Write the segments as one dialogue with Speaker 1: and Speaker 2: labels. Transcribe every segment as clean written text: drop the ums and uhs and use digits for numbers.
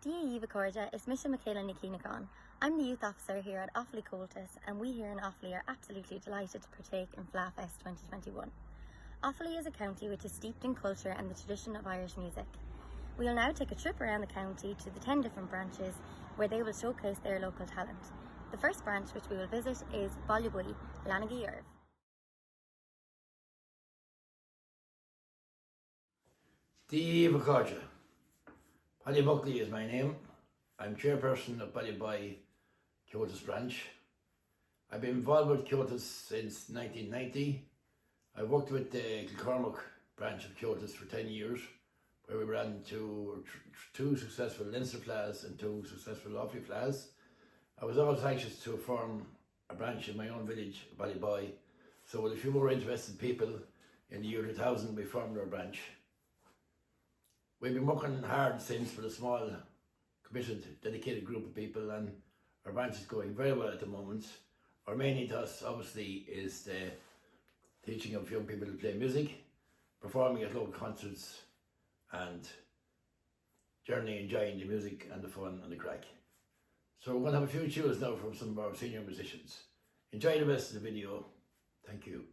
Speaker 1: Dia Corja is Misha Michaela Nikinagon. I'm the youth officer here at Offaly Comhaltas, and we here in Offaly are absolutely delighted to partake in FleadhFest 2021. Offaly is a county which is steeped in culture and the tradition of Irish music. We will now take a trip around the county to the 10 different branches where they will showcase their local talent. The first branch which we will visit is Bollywood, Lanagi Irv.
Speaker 2: Dia Corja. Paddy Buckley is my name. I'm chairperson of Fleadh Cheoil branch. I've been involved with Comhaltas since 1990. I worked with the Kilcormac branch of Comhaltas for 10 years, where we ran two successful Leinster Fleadhs and two successful Offaly Fleadhs. I was always anxious to form a branch in my own village, Ballyboy, so with a few more interested people in the year 2000 we formed our branch. We've been working hard since with a small, committed, dedicated group of people, and our branch is going very well at the moment. Our main ethos, obviously, is the teaching of young people to play music, performing at local concerts, and generally enjoying the music and the fun and the crack. So we're going to have a few tunes now from some of our senior musicians. Enjoy the rest of the video. Thank you.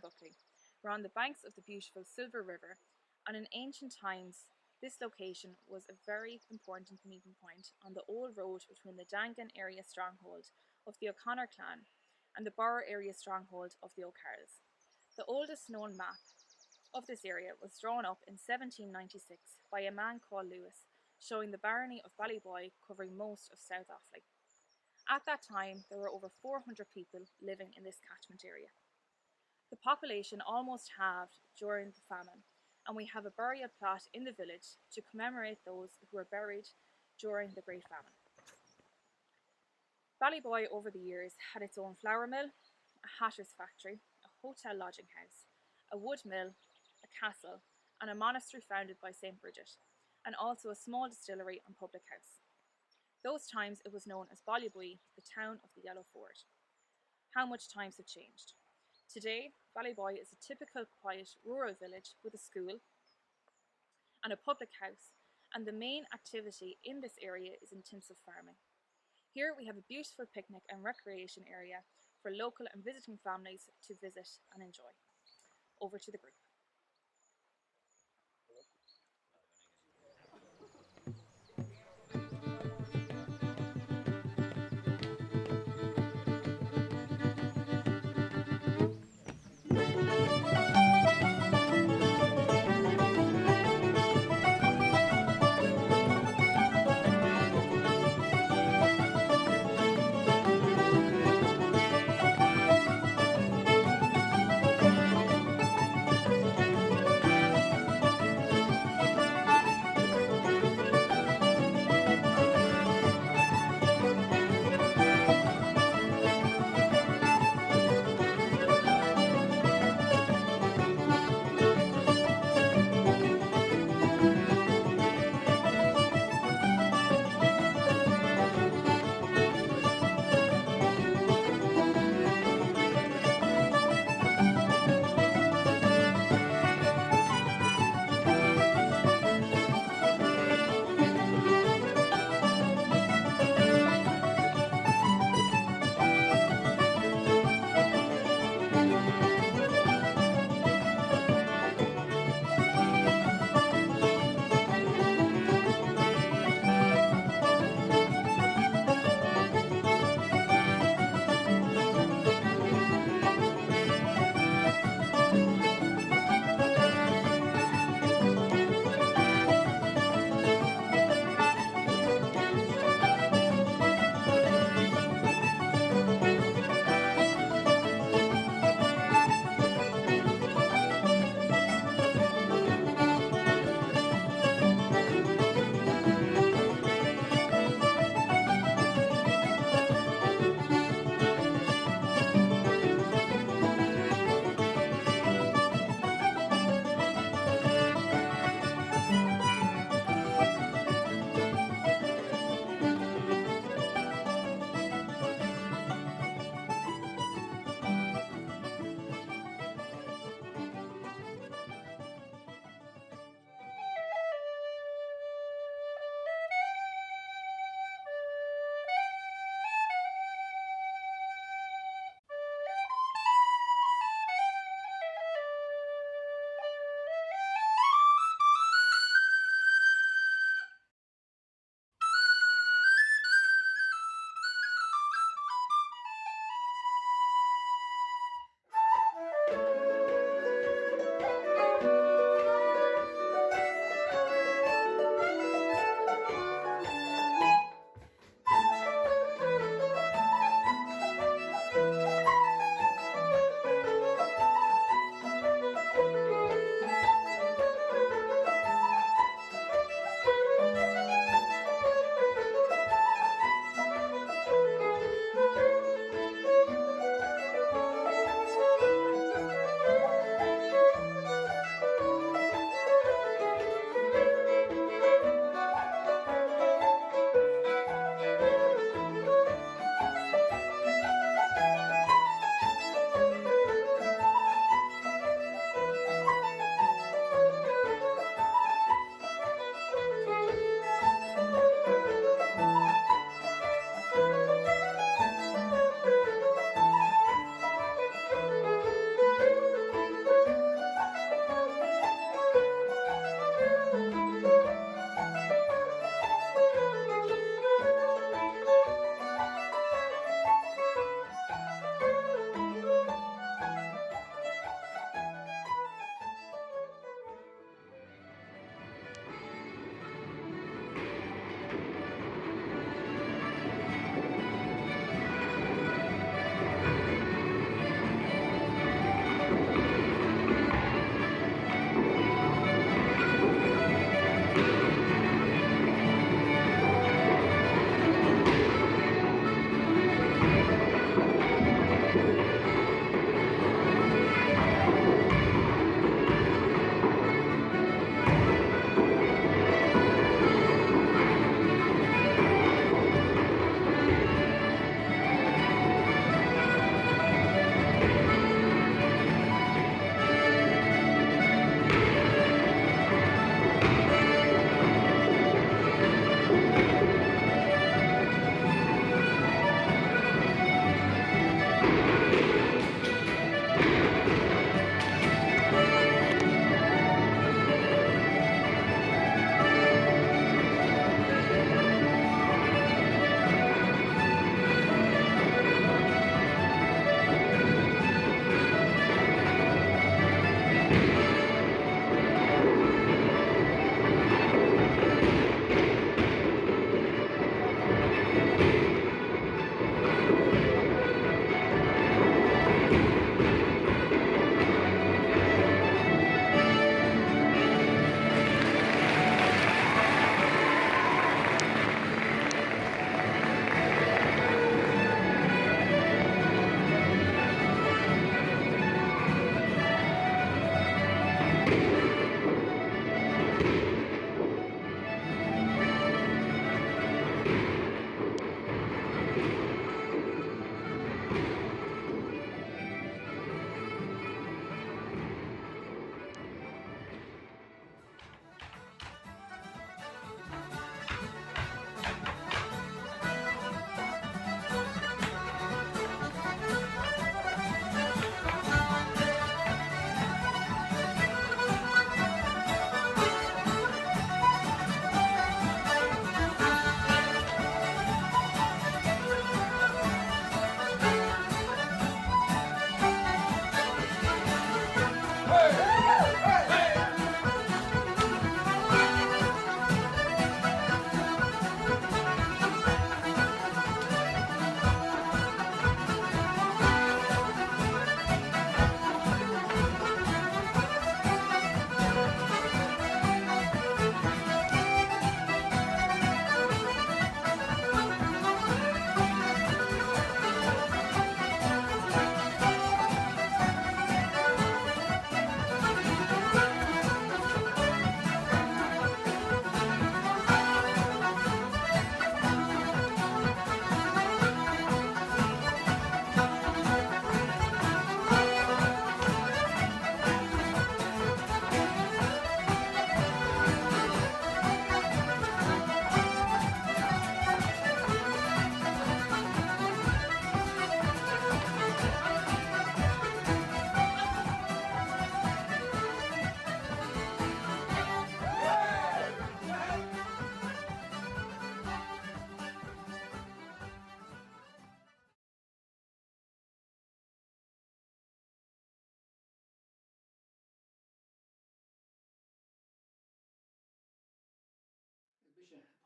Speaker 3: Buckley. We're on the banks of the beautiful Silver River, and in ancient times this location was a very important meeting point on the old road between the Dangan area stronghold of the O'Connor clan and the Borough area stronghold of the O'Carrolls. The oldest known map of this area was drawn up in 1796 by a man called Lewis, showing the barony of Ballyboy covering most of South Offaly. At that time, there were over 400 people living in this catchment area. The population almost halved during the famine, and we have a burial plot in the village to commemorate those who were buried during the Great Famine. Ballyboy over the years had its own flour mill, a hatter's factory, a hotel lodging house, a wood mill, a castle, and a monastery founded by St. Bridget, and also a small distillery and public house. Those times it was known as Ballyboy, the town of the Yellow Ford. How much times have changed. Today, Ballyboy is a typical quiet rural village with a school and a public house, and the main activity in this area is intensive farming. Here we have a beautiful picnic and recreation area for local and visiting families to visit and enjoy. Over to the group.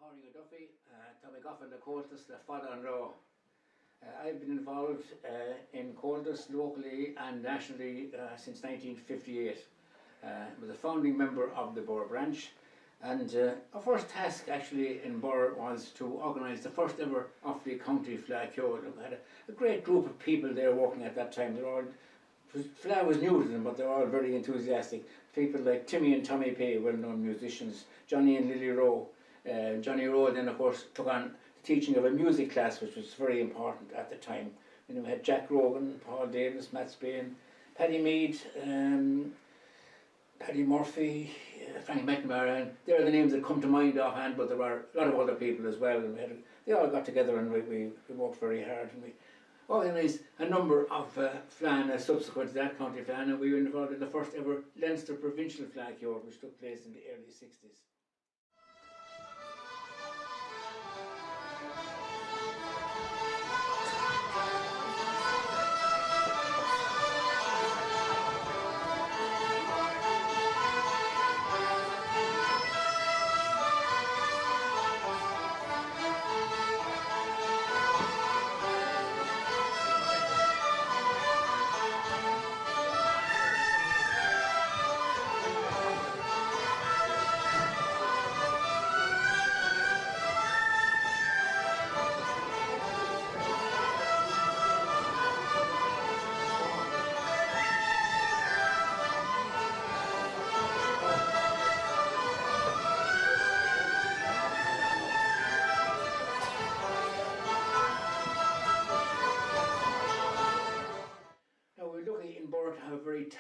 Speaker 4: Tommy Goffin the Comhaltas, the father-in-law. I've been involved in Comhaltas locally and nationally since 1958. I was a founding member of the Borough branch, and our first task actually in Borough was to organise the first ever Offaly County Fleadh Cheoil. We had a great group of people there working at that time. Fleadh was new to them, but they were all very enthusiastic. People like Timmy and Tommy Pay, well-known musicians, Johnny and Lily Rowe. Johnny Rowe then of course took on the teaching of a music class, which was very important at the time. We had Jack Rogan, Paul Davis, Matt Spain, Paddy Mead, Paddy Murphy, Frank McNamara, and they're the names that come to mind offhand, but there were a lot of other people as well. And they all got together and we worked very hard, and we organised a number of fleadh subsequent to that county fleadh, and we were involved in the first ever Leinster provincial Fleadh Cheoil, which took place in the early 60s.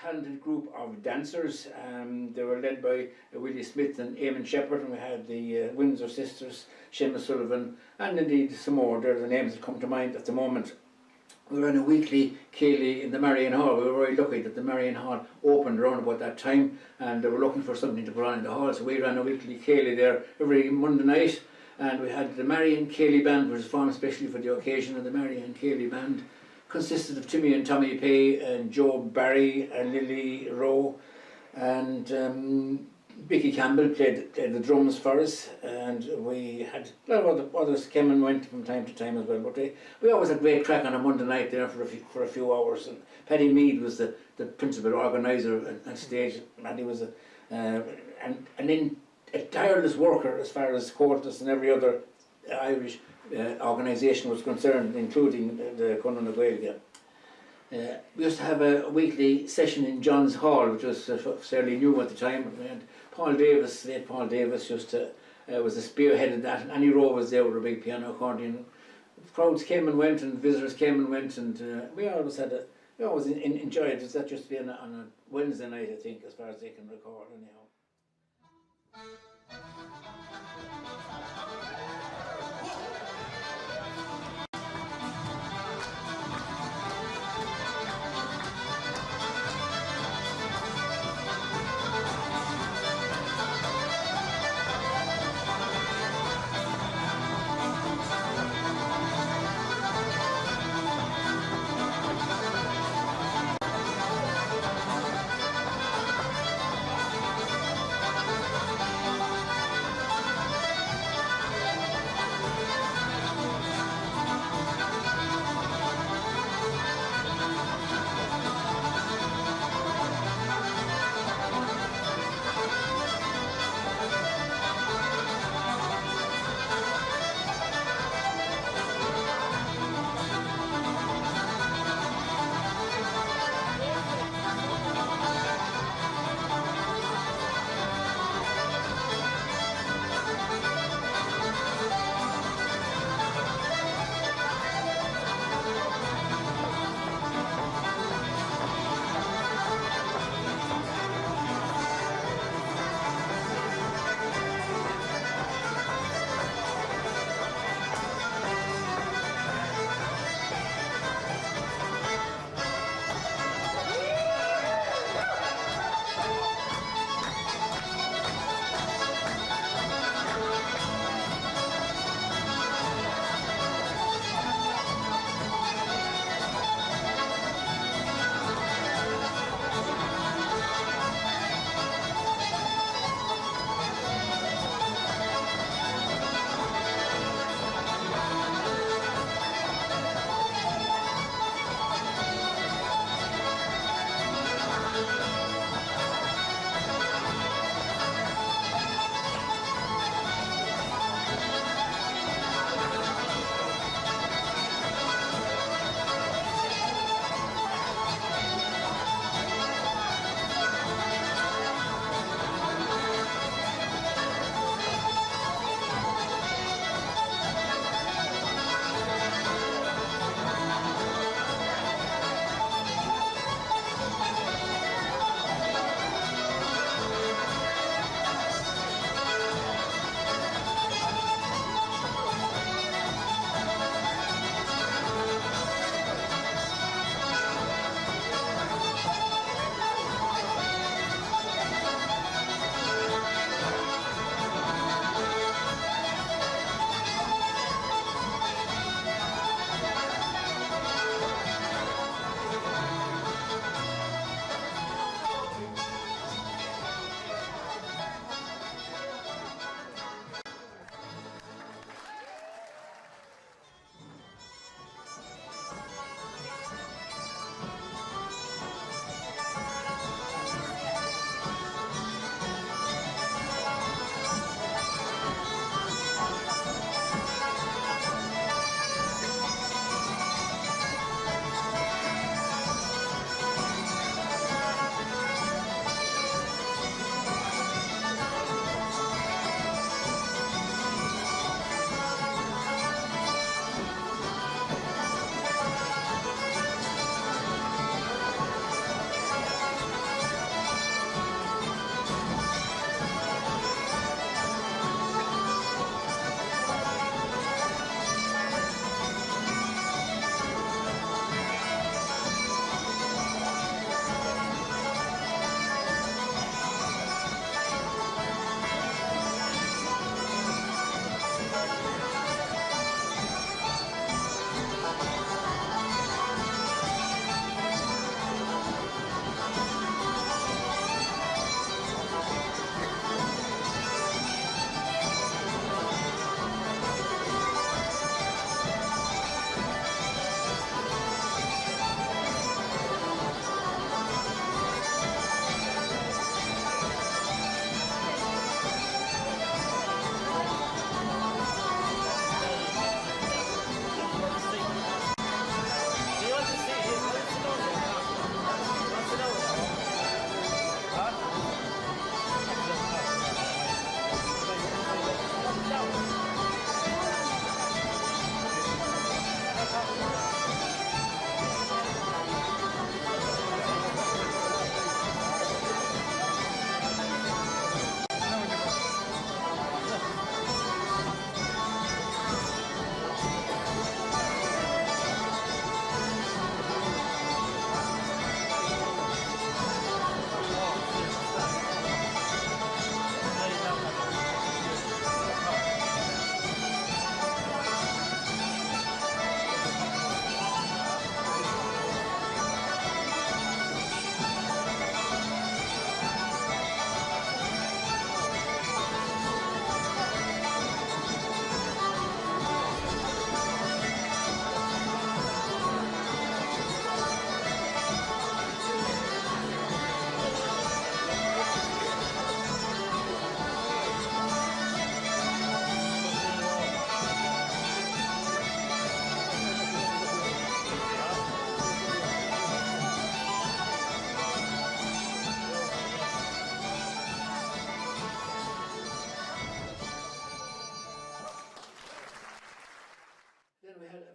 Speaker 4: Talented group of dancers. They were led by Willie Smith and Eamon Shepherd, and we had the Windsor sisters, Seamus Sullivan, and indeed some more. They're the names that come to mind at the moment. We ran a weekly Ceilidh in the Marion Hall. We were very lucky that the Marion Hall opened around about that time, and they were looking for something to put on in the hall, so we ran a weekly Ceilidh there every Monday night, and we had the Marion Ceilidh Band, which was formed especially for the occasion, and the Marion Ceilidh Band consisted of Timmy and Tommy Pay and Joe Barry and Lily Rowe, and Vicky Campbell played the drums for us, and we had a lot of others came and went from time to time as well, but we always had great crack on a Monday night there for a few hours. And Paddy Mead was the principal organiser and stage. Paddy was a tireless worker as far as Comhaltas and every other Irish organisation was concerned, including the Conan na Gaeilge. We used to have a weekly session in John's Hall, which was fairly new at the time. We had Paul Davis, late Paul Davis, was the spearhead of that, and Annie Rowe was there with a big piano accordion. Crowds came and went, and visitors came and went, and we always enjoyed it. That just being on a Wednesday night, I think, as far as they can recall, anyhow.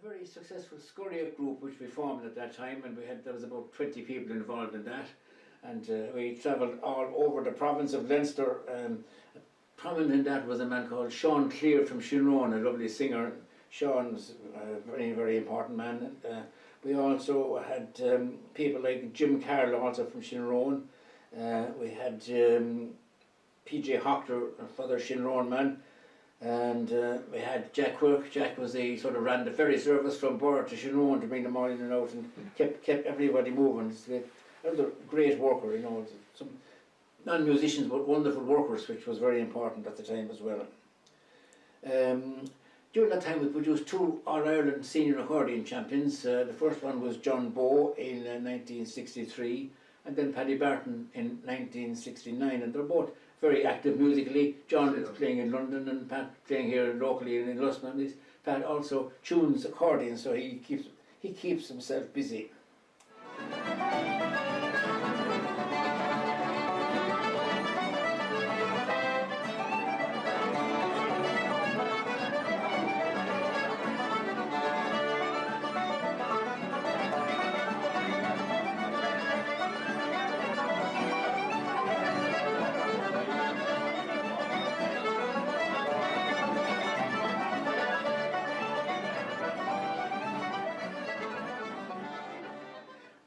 Speaker 4: very successful Scurrier group which we formed at that time, and there was about 20 people involved in that, and we travelled all over the province of Leinster. Prominent in that was a man called Sean Clear from Shinrone, a lovely singer. Sean was a very, very important man. We also had people like Jim Carroll, also from Shinrone. We had PJ Hockter, a further Shinrone man. And we had Jack Quirk. Jack was ran the ferry service from Borough to Shinrone to bring them all in and out, and kept everybody moving. Another great worker, you know, some non-musicians but wonderful workers, which was very important at the time as well. During that time we produced 2 All-Ireland senior accordion champions. The first one was John Bowe in 1963, and then Paddy Barton in 1969, and they're both very active musically. John is playing in London and Pat playing here locally in Lusman. Pat also tunes accordion, so he keeps himself busy.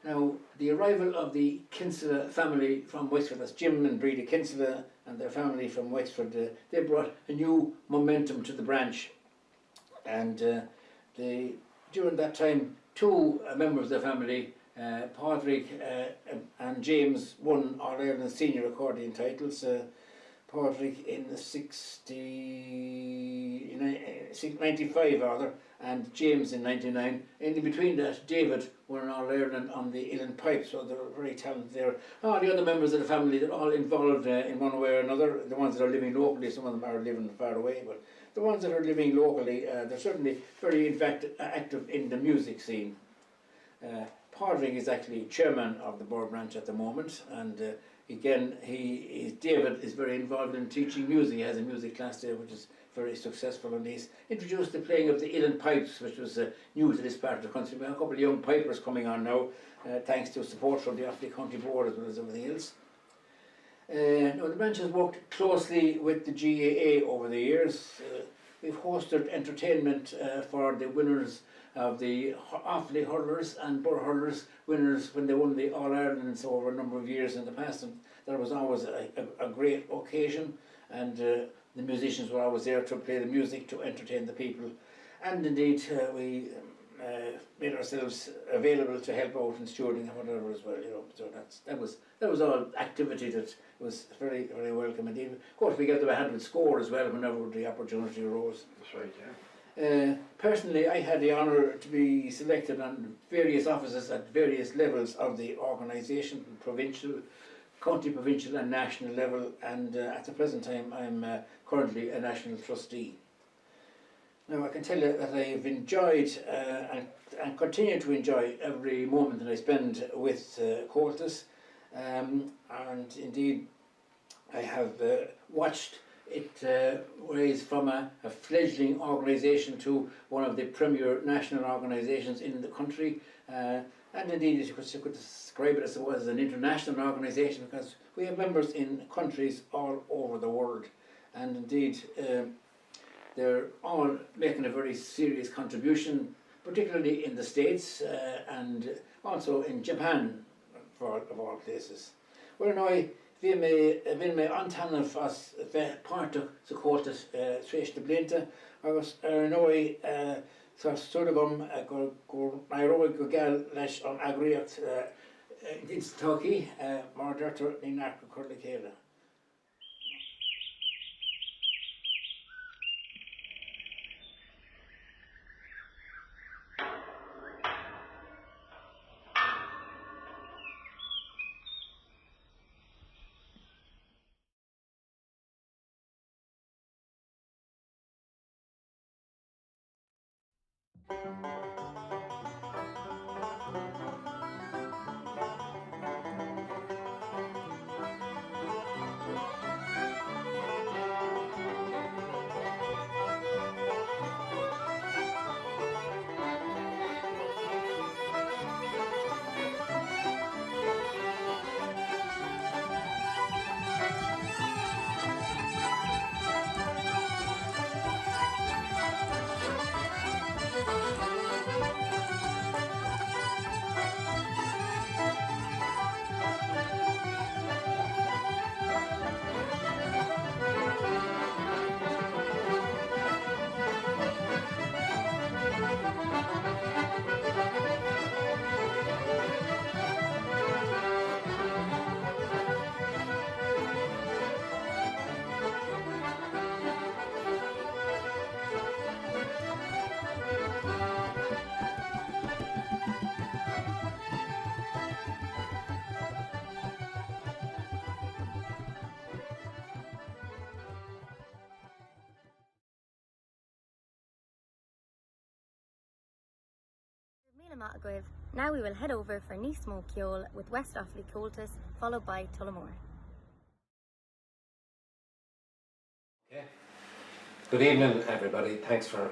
Speaker 4: Now, the arrival of the Kinsella family from Wexford, that's Jim and Breda Kinsella and their family from Wexford, they brought a new momentum to the branch. And during that time, 2 members of the family, Padraig and James, won All-Ireland senior accordion titles. Padraig in 95 rather, and James in 99. And in between that, David won an All-Ireland on the uilleann pipe, so they're very talented there. All the other members of the family, they're all involved in one way or another. The ones that are living locally, some of them are living far away, but the ones that are living locally, they're certainly very, in fact, active in the music scene. Padraig is actually chairman of the Borough branch at the moment, and again, David is very involved in teaching music. He has a music class there which is very successful, and he's introduced the playing of the uilleann pipes, which was new to this part of the country. We have a couple of young pipers coming on now, thanks to support from the Offaly County Board as well as everything else. Now, the branch has worked closely with the GAA over the years. We've hosted entertainment for the winners of the Offaly hurlers and Borough hurlers winners when they won the All-Ireland over a number of years in the past, and there was always a great occasion, and the musicians were always there to play the music, to entertain the people, and indeed we made ourselves available to help out in stewarding and whatever as well, you know. So that was all activity that was very, very welcome indeed. Of course, we got the hand with score as well whenever the opportunity arose.
Speaker 2: That's right, yeah.
Speaker 4: Personally, I had the honour to be selected on various offices at various levels of the organisation, provincial, county, provincial and national level, and at the present time I'm currently a national trustee. Now, I can tell you that I've enjoyed and continue to enjoy every moment that I spend with Comhaltas, and indeed I have watched it rise from a fledgling organisation to one of the premier national organisations in the country, and indeed you could describe it as an international organisation, because we have members in countries all over the world, and indeed they're all making a very serious contribution, particularly in the States and also in Japan, of all places. Well, now, vi me antanna as páirteach sa Comhaltas tréis na blianta, agus nói suirgum gur naróid go geall leis an eagraíocht instáchaí mar deirtear ní nach go chuir le chéile.
Speaker 1: Matt Agwiv. Now we will head over for Nice Mo Cheoil with West Offaly Comhaltas, followed by Tullamore.
Speaker 5: Okay. Good evening, everybody. Thanks for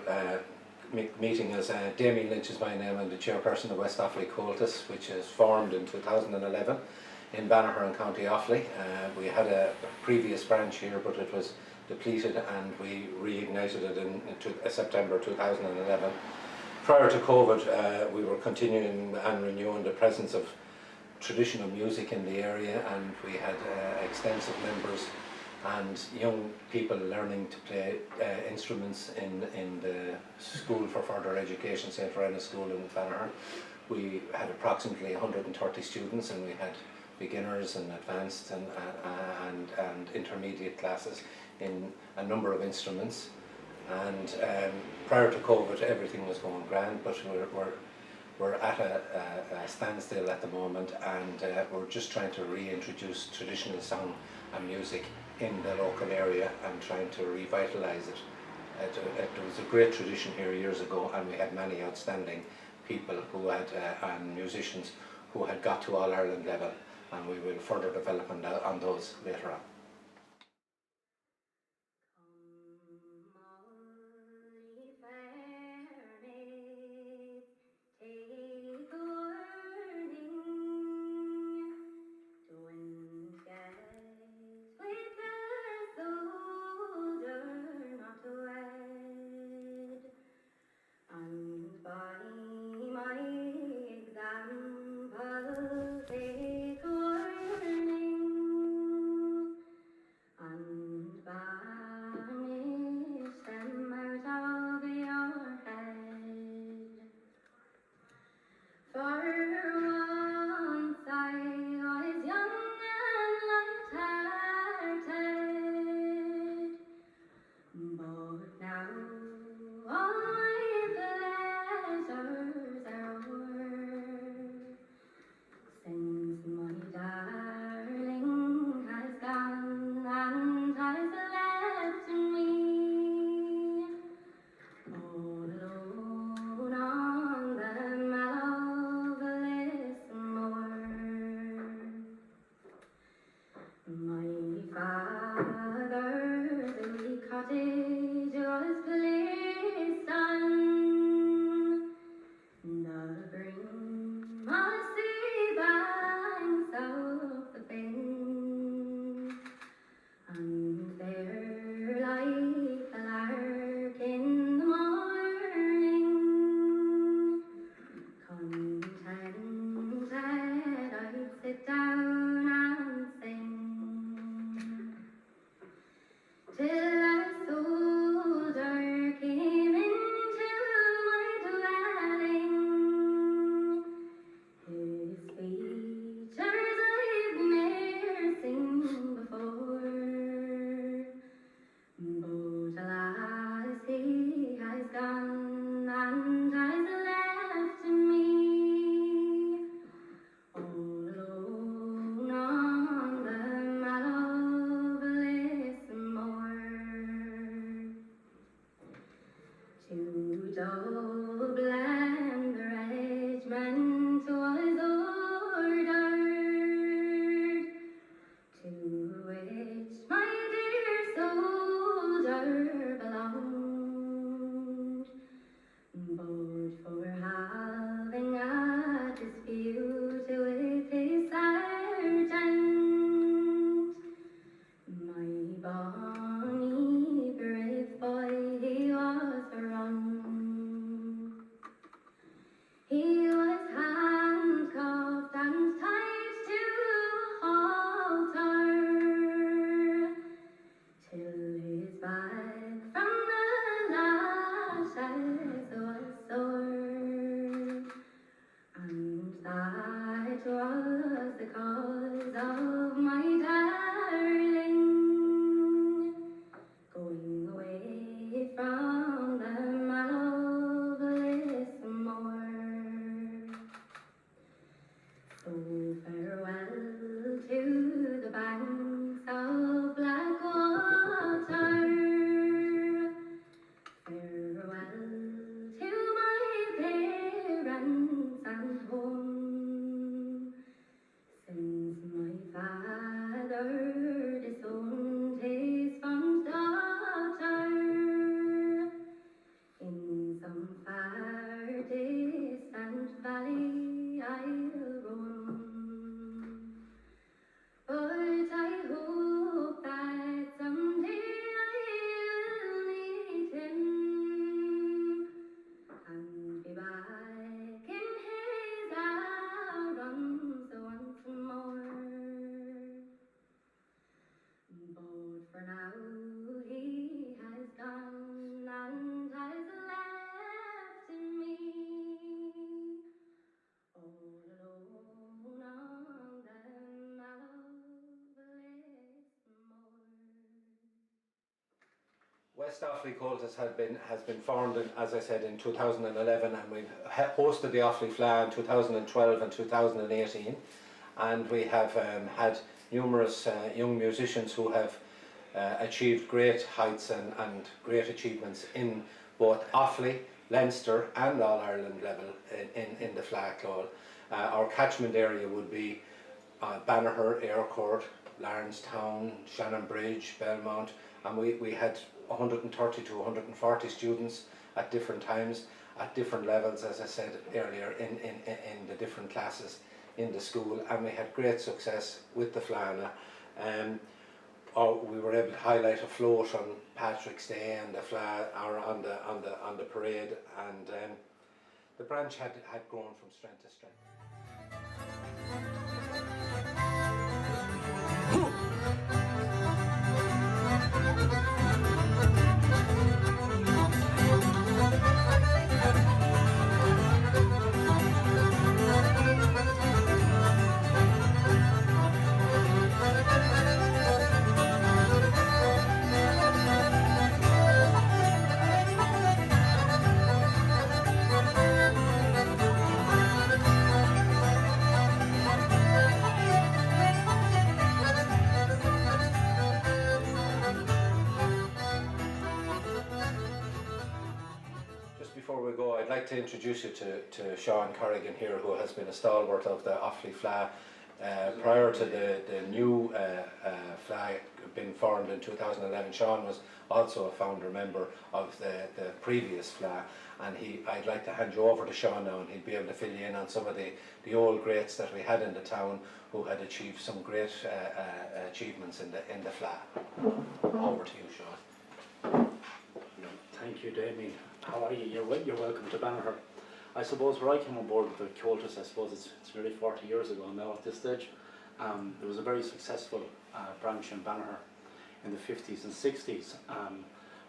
Speaker 5: meeting us. Damien Lynch is my name. I'm the chairperson of West Offaly Comhaltas, which is formed in 2011 in Banagher in County Offaly. We had a previous branch here, but it was depleted, and we reignited it in September 2011. Prior to COVID, we were continuing and renewing the presence of traditional music in the area, and we had extensive members and young people learning to play instruments in the School for Further Education, St. Verena's School in Banagher. We had approximately 130 students, and we had beginners and advanced and intermediate classes in a number of instruments. And prior to COVID, everything was going grand, but we're at a standstill at the moment, and we're just trying to reintroduce traditional song and music in the local area and trying to revitalise it. There was a great tradition here years ago, and we had many outstanding people who had and musicians who had got to All-Ireland level, and we will further develop on those later on.
Speaker 6: Farewell to the banks of black water.
Speaker 5: West Offaly Comhaltas has been formed, as I said, in 2011, and we've hosted the Offaly Fleadh in 2012 and 2018, and we have had numerous young musicians who have achieved great heights and great achievements in both Offaly, Leinster and All Ireland level in the Fleadh Cheoil. Our catchment area would be Banagher, Aircourt, Larnestown, Shannonbridge, Belmont, and we had 130 to 140 students at different times, at different levels, as I said earlier, in the different classes in the school, and we had great success with the Fleadh. We were able to highlight a float on Patrick's Day and the Fleadh, or on the parade, and the branch had grown from strength to strength. Before we go, I'd like to introduce you to Sean Corrigan here, who has been a stalwart of the Offaly Fleadh. Prior to the new Fleadh being formed in 2011, Sean was also a founder member of the previous Fleadh, and I'd like to hand you over to Sean now, and he'll be able to fill you in on some of the old greats that we had in the town who had achieved some great achievements in the Fleadh. Over to you, Sean.
Speaker 6: Thank you, Damien. How are you? You're welcome to Banagher. I suppose where I came on board with the Comhaltas, I suppose it's nearly 40 years ago now at this stage. There was a very successful branch in Banagher in the 50s and 60s,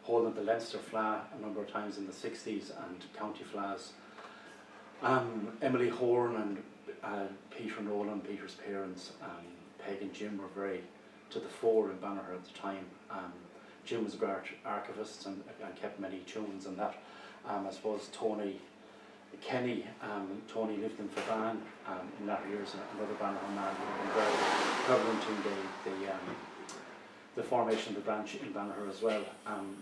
Speaker 6: holding the Leinster Fleadh a number of times in the 60s and county Fleadhs. Emily Horn and Peter Nolan, Peter's parents, Peg and Jim were very to the fore in Banagher at the time. Jim was a great archivist and kept many tunes and that. I suppose Tony Kenny, Tony lived in Favan in that years, another Banagher man who had been very prevalent in the formation of the branch in Banagher as well.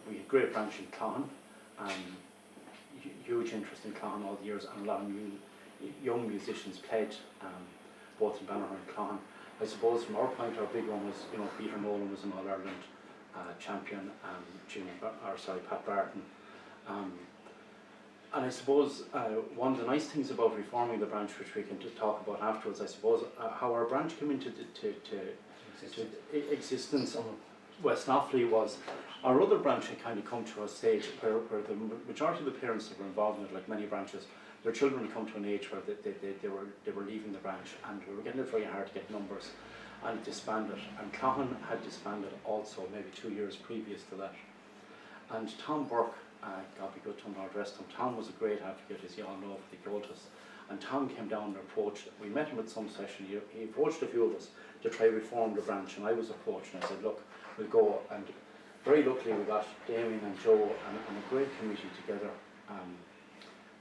Speaker 6: We had a great branch in Clohan, huge interest in Clohan all the years, and a lot of young musicians played both in Banagher and Clohan. I suppose from our point, our big one was, Peter Nolan was an All Ireland champion, Pat Barton. And I suppose one of the nice things about reforming the branch, which we can talk about afterwards, I suppose, how our branch came into existence on West Offaly was our other branch had kind of come to a stage where the majority of the parents that were involved in it, like many branches, their children had come to an age where they were leaving the branch, and we were getting it very hard to get numbers, and it disbanded. And Clohan had disbanded also maybe 2 years previous to that. And Tom Burke, God be good to him, Lord rest him, Tom was a great advocate, as you all know, for the Comhaltas. And Tom came down and approached, we met him at some session, he approached a few of us to try reform the branch, and I was approached and I said, look, we'll go. And very luckily we got Damien and Joe and a great committee together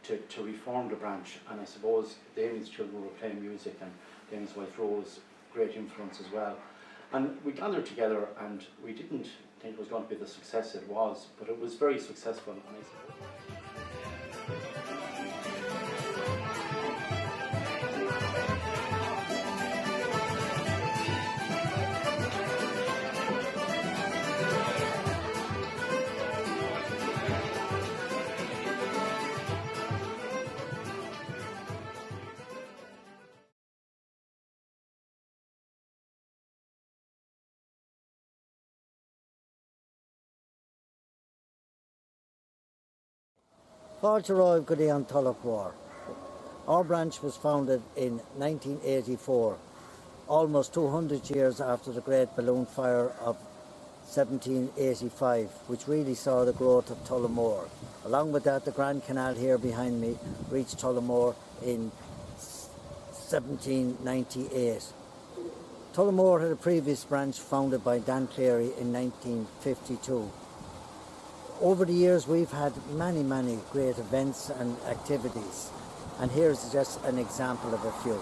Speaker 6: to reform the branch. And I suppose Damien's children were playing music, and Damien's wife Rose, great influence as well. And we gathered together, and we didn't think it was going to be the success it was, but it was very successful. And I suppose
Speaker 7: Fáilte Roibh go dtí an Tulloch War. Our branch was founded in 1984, almost 200 years after the Great Balloon Fire of 1785, which really saw the growth of Tullamore. Along with that, the Grand Canal here behind me reached Tullamore in 1798. Tullamore had a previous branch founded by Dan Cleary in 1952. Over the years we've had many great events and activities, and here's just an example of a few.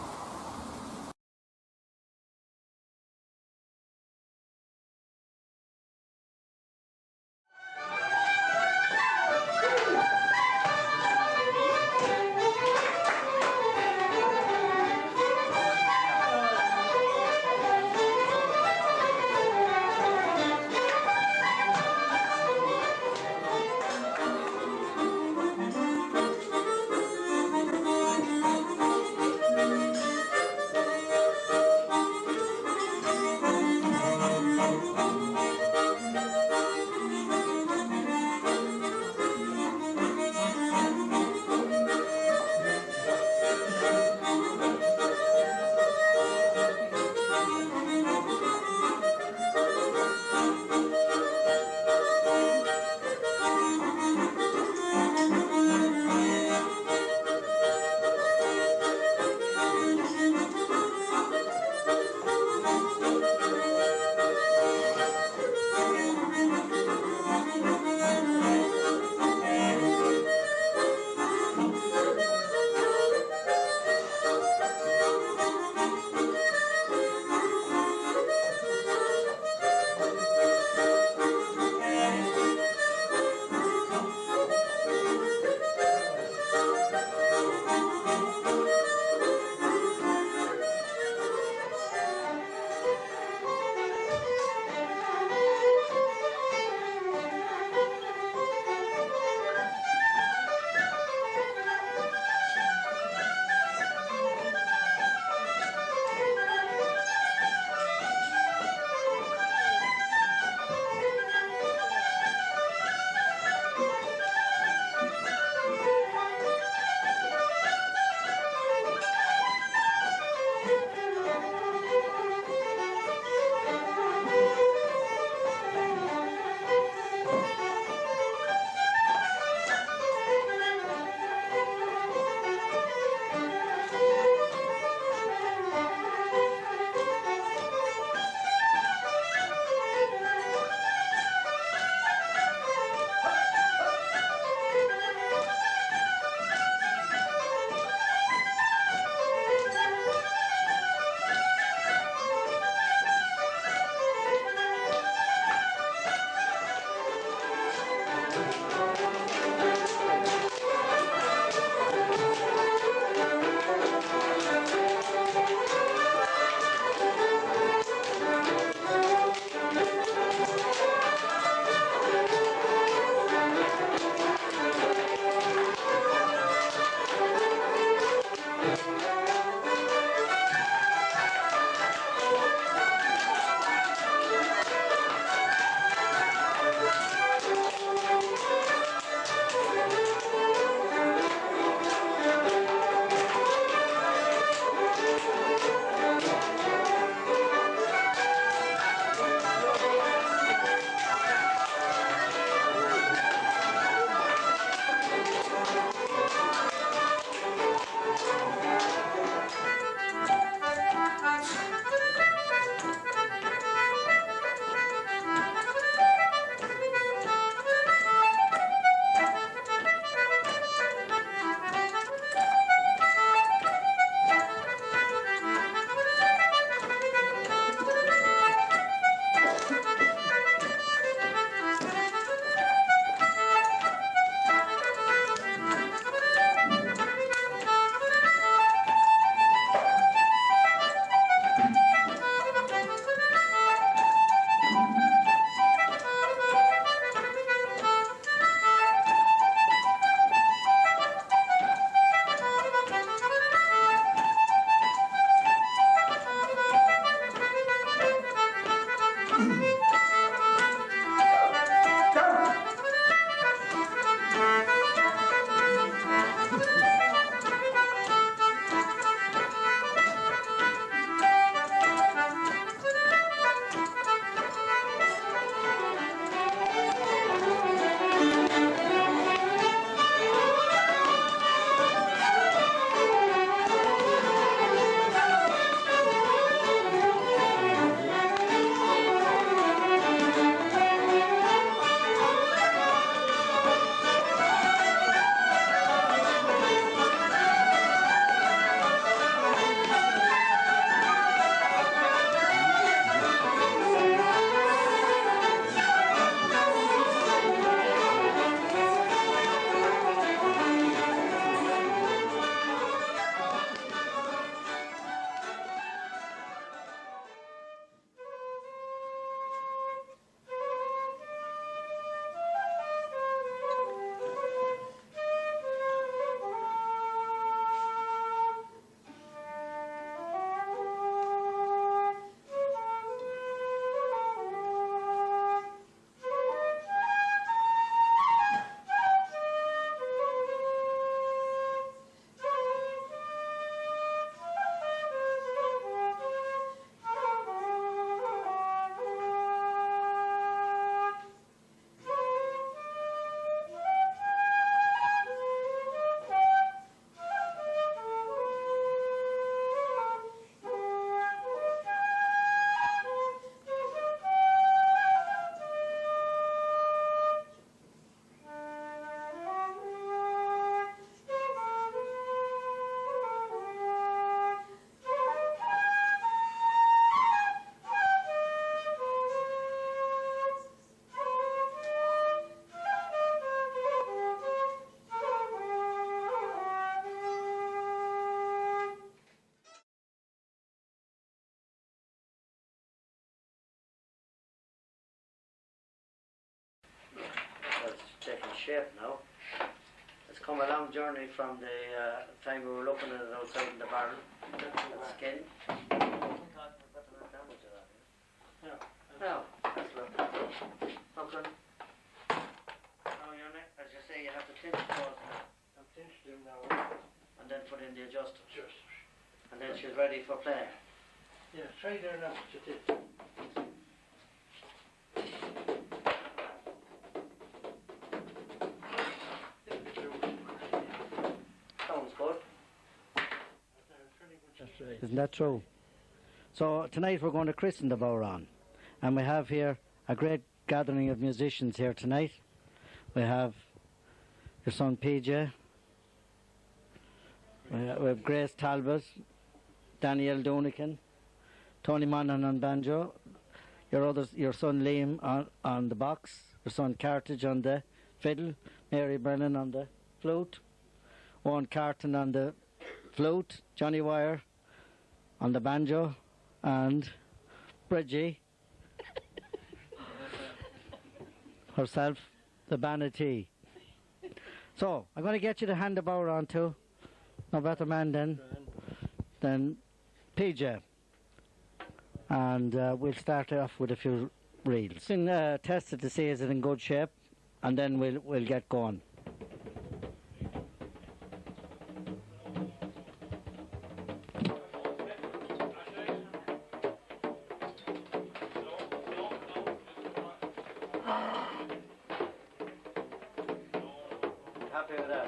Speaker 7: shape now. It's come a long journey from the time we were looking at it outside in the barrel. That skin. Now, that's lovely. Okay. Now your neck, as you say, you have to pinch those. And pinch them now. And then put in the adjuster. And then she's ready for play. Yeah, try there now, what you did. Sounds good.
Speaker 8: Isn't that true? So tonight we're going to christen the Bowron, and we have here a great gathering of musicians here tonight. We have your son PJ, we have Grace Talbot, Danielle Dunican, Tony Monaghan on banjo, your son Liam on the box, your son Cartage on the fiddle, Mary Brennan on the flute, Owen Carton on the flute, Johnny Wire on the banjo, and Bridgie herself, the Banatee. So, I'm going to get you to hand the Bowron to no better man than PJ. And we'll start off with a few reels. Test it to see is it in good shape, and then we'll get going. Happy with that?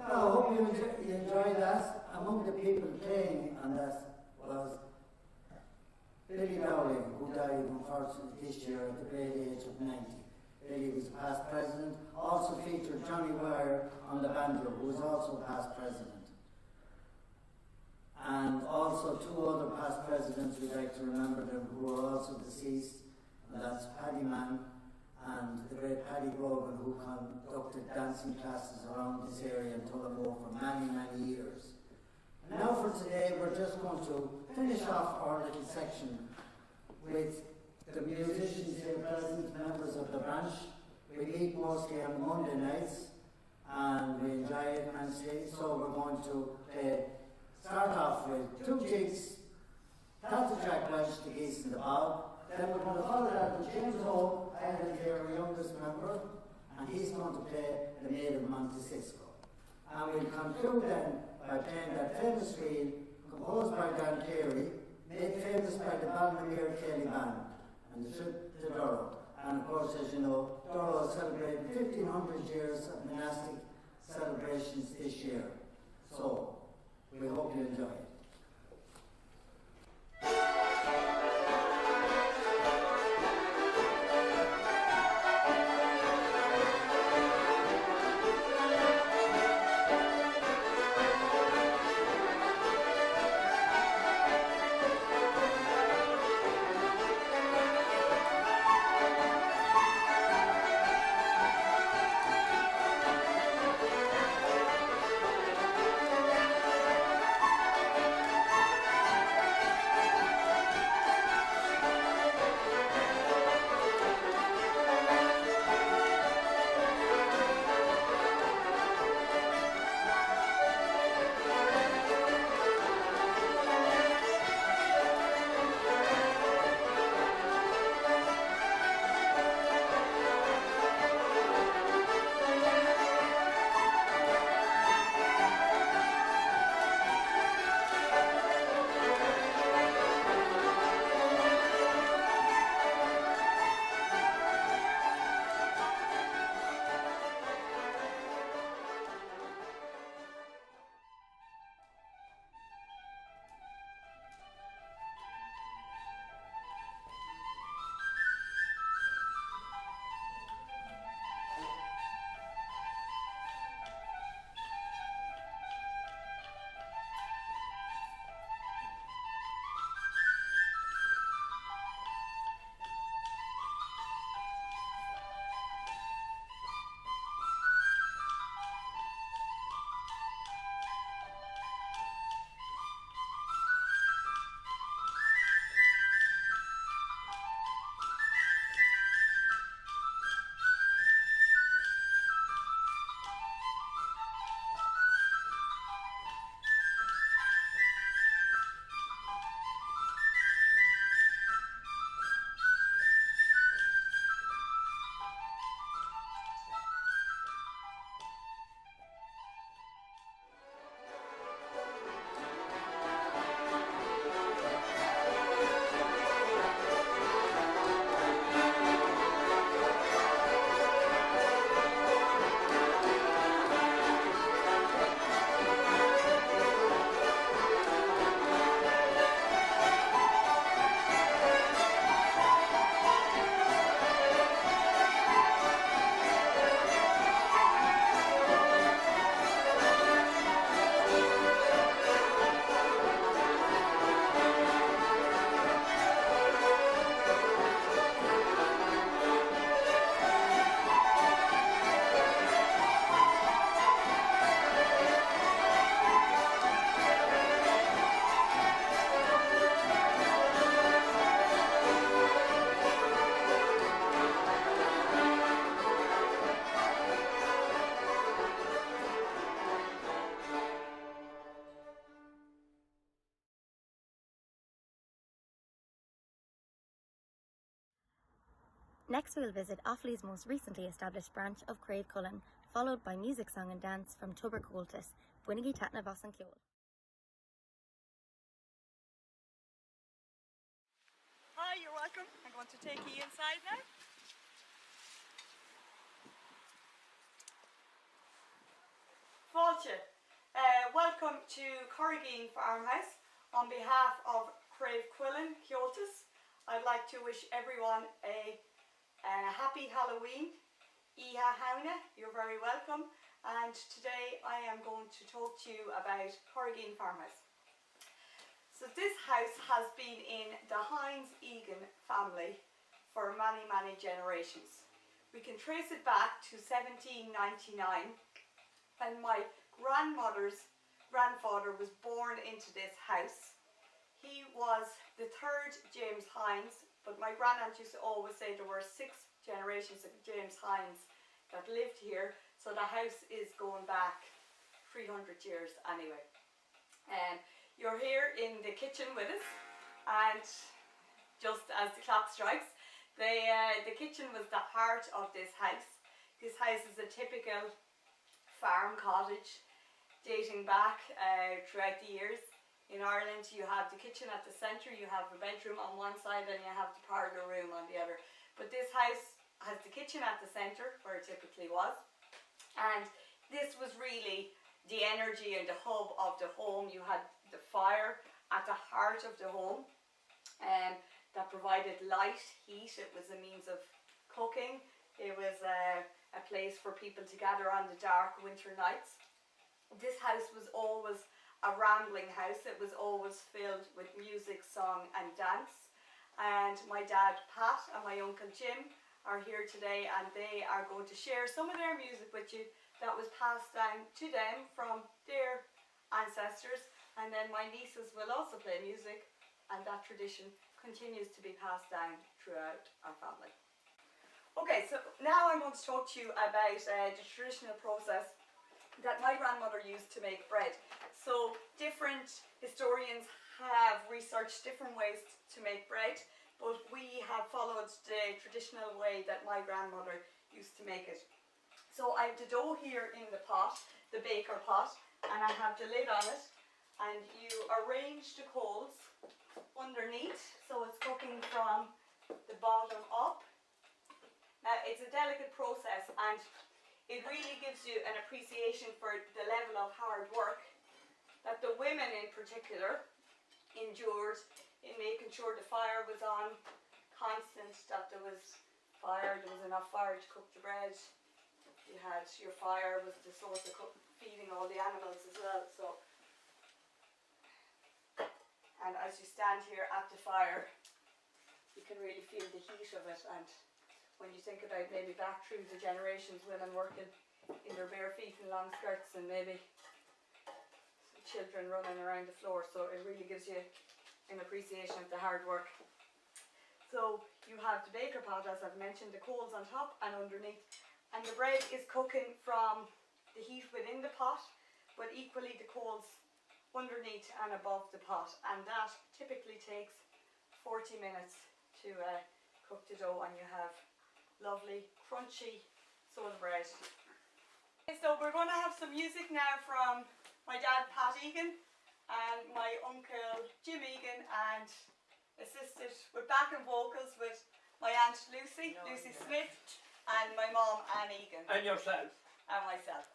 Speaker 7: I hope you enjoyed that. Among the people playing on that was Billy Dowling, who died unfortunately this year at the great age of 90. Billy was past president. Also featured Johnny Wire on the banjo, who was also past president. And also two other past presidents we'd like to remember them who are also deceased, and that's Paddy Mann and the great Paddy Brogan, who conducted dancing classes around this area in Tullamore for many, many years. And now for today, we're just going to finish off our little section with the musicians here present, members of the branch. We We lead mostly on Monday nights, and we enjoy it immensely. So we're going to start off with 2 jigs, Tata Jack Welsh, the geese in the bog. Then we're going to follow that with James Hope, I have here our youngest member, and he's going to play the Maid of Montesisco. And we'll conclude then by playing that famous reel composed by Dan Cleary, made famous by the Ballinamere Kelly Band and the trip to Durrow. And of course, as you know, Durrow is celebrating 1500 years of monastic celebrations this year. So, we hope you enjoy it.
Speaker 1: Next we'll visit Offaly's most recently established branch of Fleadh Cheoil, followed by music, song and dance from Comhaltas Units, Fleadh Cheoil.
Speaker 9: Hi, you're welcome. I'm going to take you inside now. Fleadh welcome to Corrigan Farmhouse. On behalf of Fleadh Cheoil, I'd like to wish everyone a happy Halloween. Iha Hauna, you're very welcome. And today I am going to talk to you about Corrigan Farmhouse. So this house has been in the Hines Egan family for many, many generations. We can trace it back to 1799 when my grandmother's grandfather was born into this house. He was the third James Hines, but my grandaunt used to always say there were 6 generations of James Hines that lived here. So the house is going back 300 years anyway. You're here in the kitchen with us, and just as the clock strikes, the kitchen was the heart of this house. This house is a typical farm cottage dating back throughout the years. In Ireland you have the kitchen at the centre, you have a bedroom on one side and you have the parlour room on the other. But this house has the kitchen at the centre, where it typically was, and this was really the energy and the hub of the home. You had the fire at the heart of the home, that provided light, heat. It was a means of cooking. It was a place for people to gather on the dark winter nights. This house was always a rambling house. It was always filled with music, song and dance. And my dad Pat and my uncle Jim are here today, and they are going to share some of their music with you that was passed down to them from their ancestors. And then my nieces will also play music, and that tradition continues to be passed down throughout our family. Okay, so now I'm going to talk to you about the traditional process that my grandmother used to make bread. So different historians have researched different ways to make bread, but we have followed the traditional way that my grandmother used to make it. So I have the dough here in the pot, the baker pot, and I have the lid on it, and you arrange the coals underneath, so it's cooking from the bottom up. Now it's a delicate process, and it really gives you an appreciation for the level of hard work that the women in particular endured in making sure the fire was on constant, that there was enough fire to cook the bread. You had your fire was the source of feeding all the animals as well. So, and as you stand here at the fire, you can really feel the heat of it. And when you think about maybe back through the generations, women working in their bare feet and long skirts, and maybe children running around the floor, so it really gives you an appreciation of the hard work. So you have the baker pot, as I've mentioned, the coals on top and underneath, and the bread is cooking from the heat within the pot, but equally the coals underneath and above the pot, and that typically takes 40 minutes to cook the dough, and you have lovely crunchy soda bread. Okay, so we're going to have some music now from my dad Pat Egan and my uncle Jim Egan, and assisted with backing vocals with my aunt Lucy Smith, and my mom Anne Egan.
Speaker 4: And yourself.
Speaker 9: And myself.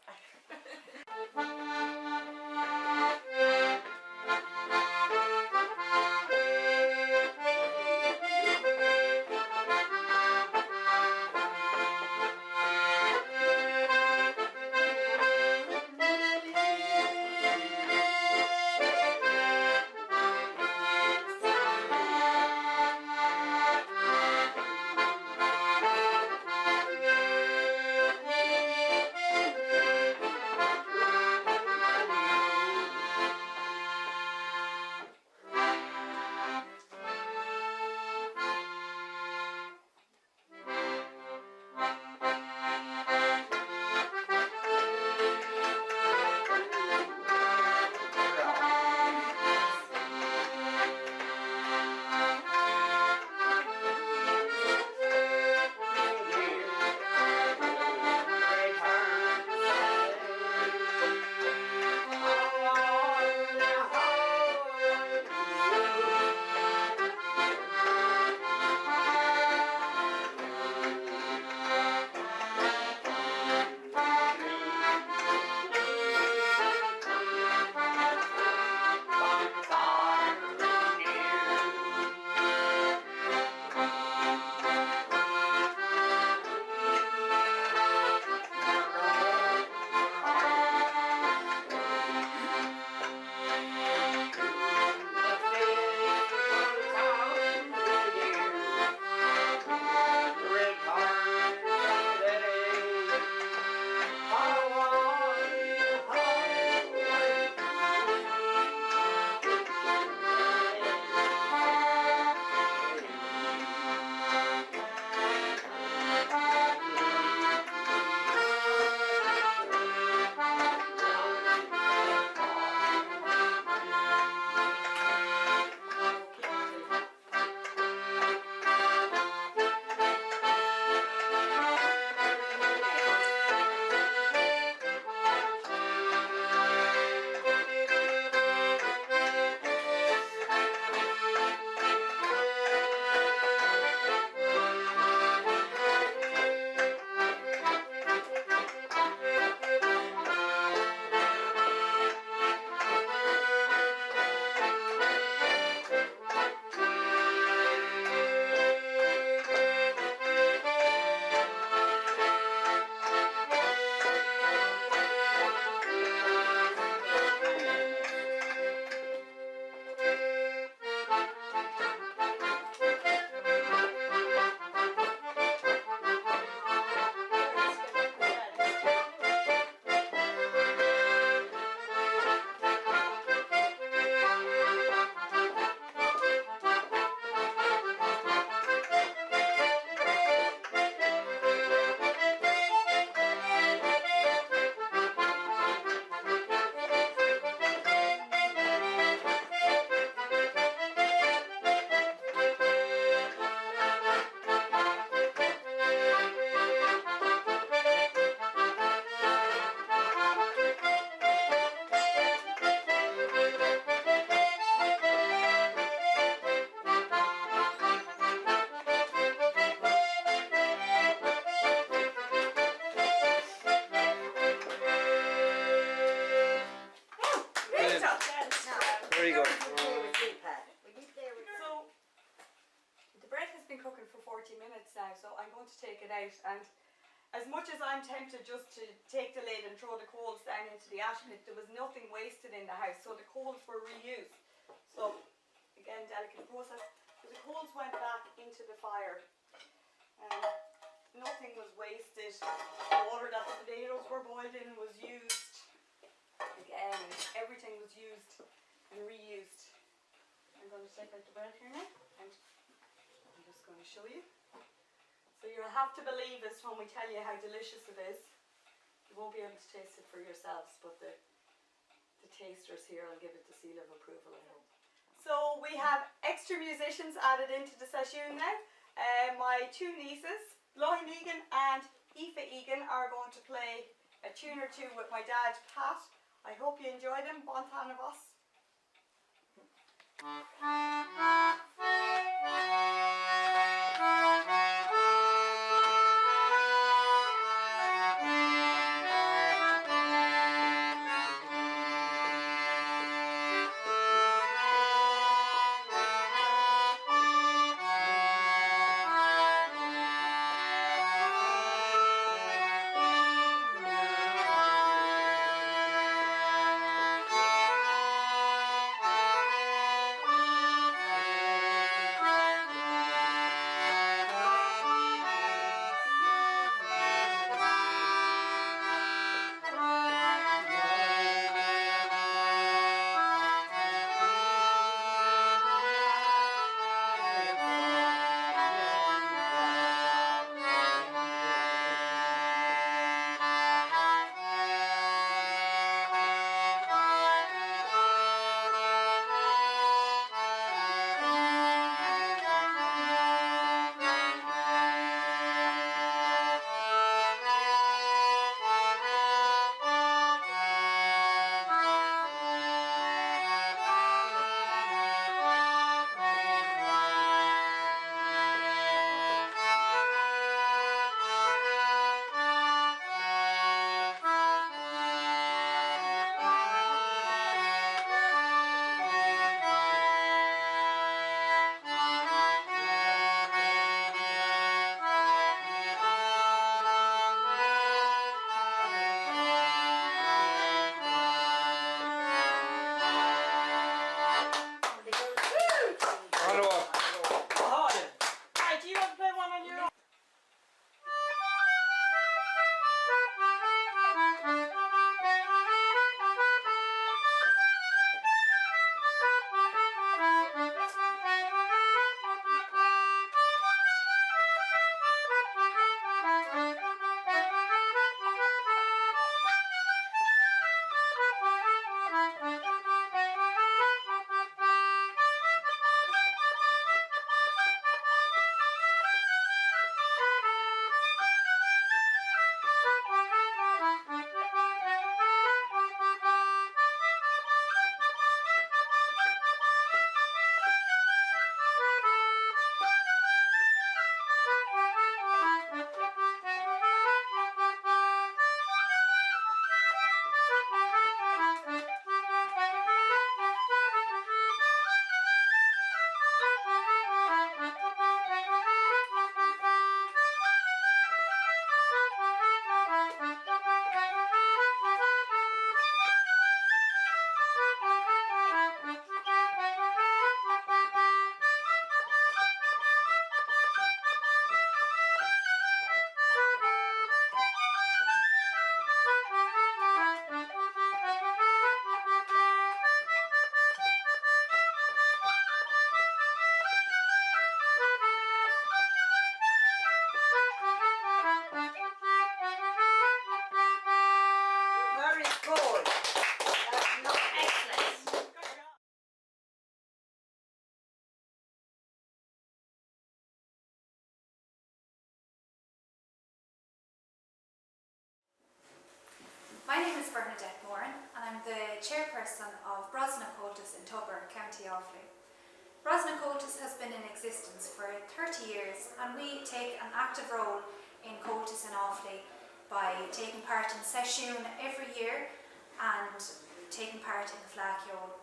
Speaker 10: Very good.
Speaker 9: So, the bread has been cooking for 40 minutes now, so I'm going to take it out. And as much as I'm tempted just to take the lid and throw the coals down into the ash pit, there was nothing wasted in the house, so the coals were reused. So, again, delicate process. So the coals went back into the fire. Nothing was wasted. The water that the potatoes were boiled in was used. Again, everything was used and reused. I'm going to take out the bread here now, and I'm just going to show you. So you'll have to believe us when we tell you how delicious it is. You won't be able to taste it for yourselves, but the tasters here will give it the seal of approval, I hope. So we have extra musicians added into the session now. My two nieces, Lohan Egan and Aoife Egan, are going to play a tune or two with my dad, Pat. I hope you enjoy them. Bon tan of us.
Speaker 11: My name is Bernadette Moran and I'm the chairperson of Comhaltas in Tubber, County Offaly. Comhaltas has been in existence for 30 years and we take an active role in Comhaltas in Offaly by taking part in session every year and taking part in the Fleadh Cheoil.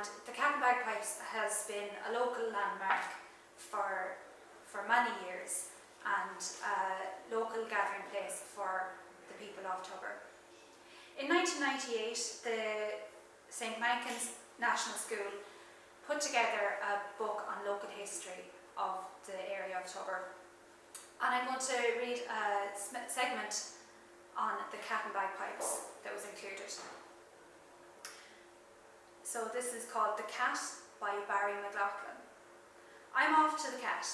Speaker 11: And the Cat and Bagpipes has been a local landmark for many years and a local gathering place for the people of Tubber. In 1998, the St. Mankin's National School put together a book on local history of the area of Tubber. And I'm going to read a segment on the Cat and Bagpipes that was included. So this is called The Cat by Barry McLaughlin. I'm off to the cat.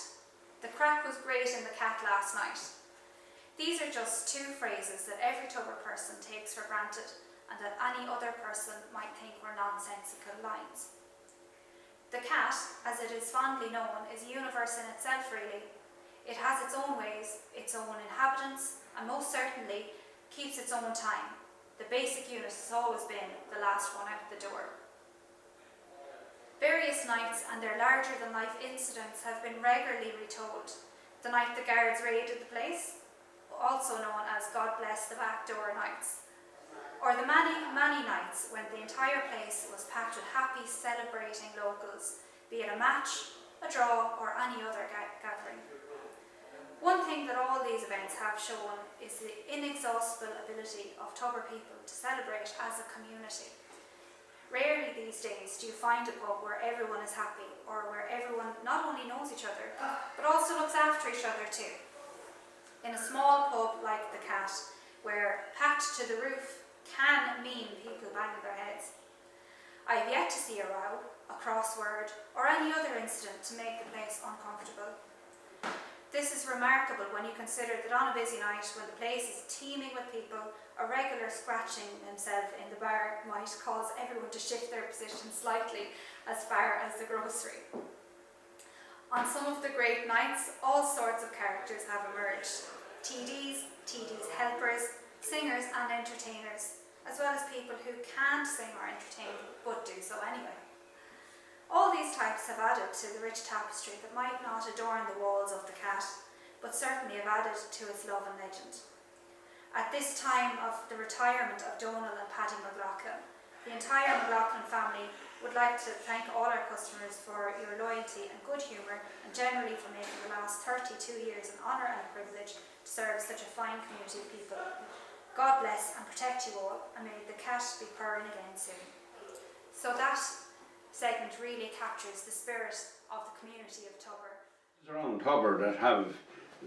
Speaker 11: The crack was great in the cat last night. These are just two phrases that every Tubber person takes for granted and that any other person might think were nonsensical lines. The cat, as it is fondly known, is a universe in itself really. It has its own ways, its own inhabitants, and most certainly keeps its own time. The basic unit has always been the last one out the door. Various nights and their larger-than-life incidents have been regularly retold. The night the guards raided the place, also known as God Bless the Back Door nights, or the many, many nights when the entire place was packed with happy, celebrating locals, be it a match, a draw, or any other gathering. One thing that all these events have shown is the inexhaustible ability of Tubber people to celebrate as a community. Rarely these days do you find a pub where everyone is happy, or where everyone not only knows each other, but also looks after each other too. In a small pub like the Cat, where packed to the roof can mean people banging their heads. I have yet to see a row, a crossword, or any other incident to make the place uncomfortable. This is remarkable when you consider that on a busy night, when the place is teeming with people, a regular scratching himself in the bar might cause everyone to shift their position slightly as far as the grocery. On some of the great nights, all sorts of characters have emerged. TDs, TDs helpers, singers and entertainers, as well as people who can't sing or entertain but do so anyway. All these types have added to the rich tapestry that might not adorn the walls of the Cat, but certainly have added to its love and legend. At this time of the retirement of Donal and Paddy McLaughlin, the entire McLaughlin family would like to thank all our customers for your loyalty and good humour, and generally for making the last 32 years an honour and a privilege to serve such a fine community of people. God bless and protect you all, and may the Cat be purring again soon. So that segment really captures the spirit of the community of Tubber.
Speaker 4: Around Tubber that have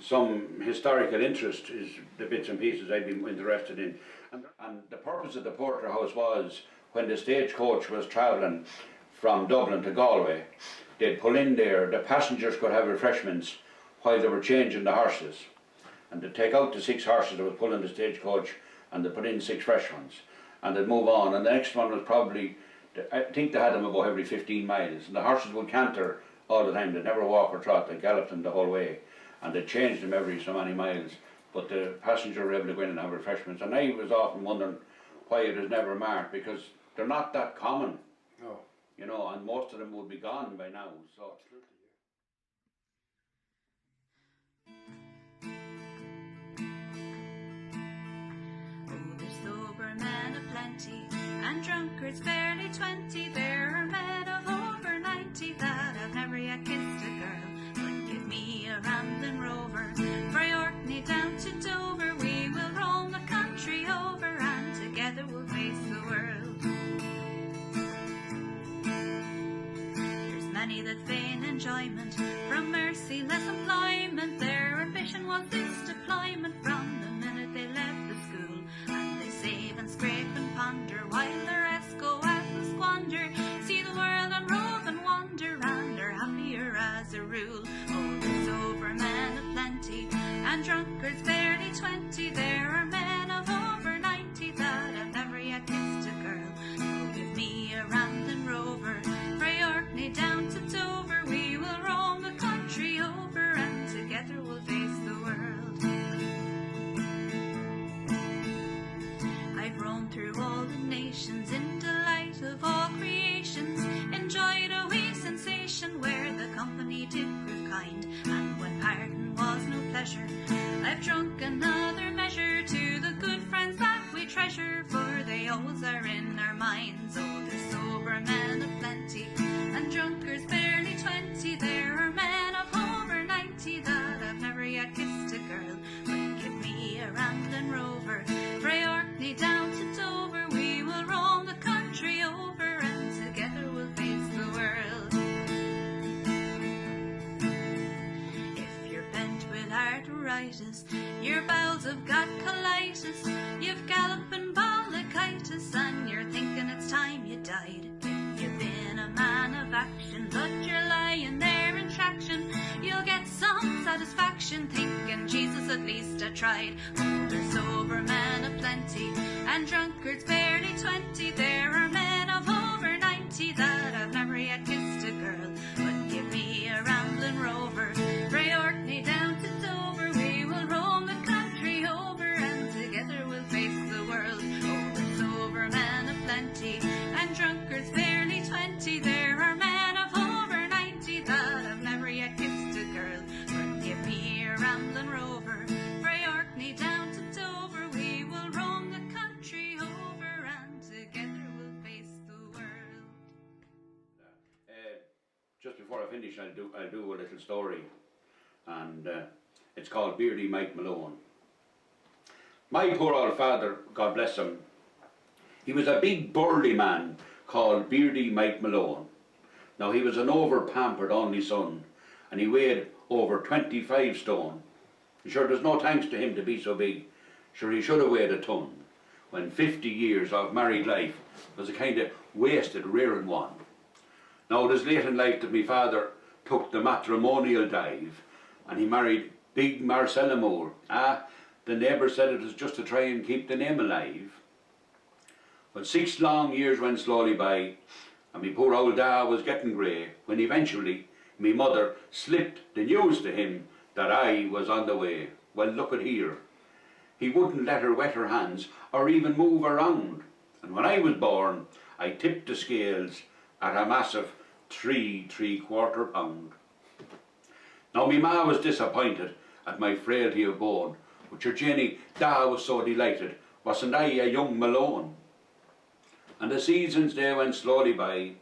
Speaker 4: some historical interest is the bits and pieces I've been interested in. And the purpose of the porterhouse was when the stagecoach was travelling from Dublin to Galway, they'd pull in there, the passengers could have refreshments while they were changing the horses. And they'd take out the 6 horses that was pulling the stagecoach and they'd put in 6 fresh ones. And they'd move on, and the next one was probably, I think they had them about every 15 miles, and the horses would canter all the time. They'd never walk or trot, they galloped them the whole way, and they changed them every so many miles, but the passenger were able to go in and have refreshments. And I was often wondering why it was never marked, because they're not that common,
Speaker 2: No.
Speaker 4: you know, and most of them would be gone by now. So.
Speaker 10: Sober men aplenty, and drunkards barely 20. There are men of over 90 that have never yet kissed a girl. But give me a rambling rover, frae Orkney down to Dover. We will roam the country over, and together we'll face the world. There's many that feign enjoyment from merciless employment. Their ambition was this deployment from the minute they left the school. Save and scrape and ponder while the rest go out and squander. See the world and rove and wander, and are happier as a rule. Oh, the sober men of plenty, and drunkards barely 20. There are men of over 90 that have never yet kissed a girl. So give me a rambling rover, frae Orkney down to Dover. We will roam the country over, and together we'll face the world. I've roamed through all the nations in delight of all creations, enjoyed a wee sensation where the company did prove kind, and when parting was no pleasure, I've drunk another measure to the good friends that we treasure, for they always are in our minds. Oh, they're sober men of plenty, arthritis, your bowels have got colitis, you've galloping bronchitis, and you're thinking it's time you died. If you've been a man of action, but you're lying there in traction, you'll get some satisfaction thinking, Jesus, at least I tried. Oh, there's sober men aplenty, and drunkards barely 20. There are men of over 90 that have never yet kissed a girl. But give me a rambling rover, frae Orkney down to Dover, we will roam the country over, and together we'll face the world. Oh, there's sober men aplenty, and drunkards barely 20. There are men of over 90 that have never yet kissed a girl. But give me a rambling rover, frae Orkney down to Dover, we will roam the country over, and together we'll face the world.
Speaker 12: Just before I finish, I'll do a little story, and it's called Beardy Mike Malone. My poor old father, God bless him, he was a big burly man called Beardy Mike Malone. Now he was an over-pampered only son, and he weighed over 25 stone. Sure, there's no thanks to him to be so big. Sure, he should have weighed a ton, when 50 years of married life was a kind of wasted rearing one. Now it was late in life that my father took the matrimonial dive, and he married big Marcella Moore. The neighbours said it was just to try and keep the name alive. But 6 long years went slowly by, and my poor old dad was getting grey, when eventually my mother slipped the news to him that I was on the way. Well, look at here. He wouldn't let her wet her hands or even move around. And when I was born, I tipped the scales at a massive 3¾ pound. Now my ma was disappointed at my frailty of bone, but your Jenny, da was so delighted, wasn't I a young Malone? And the seasons they went slowly by,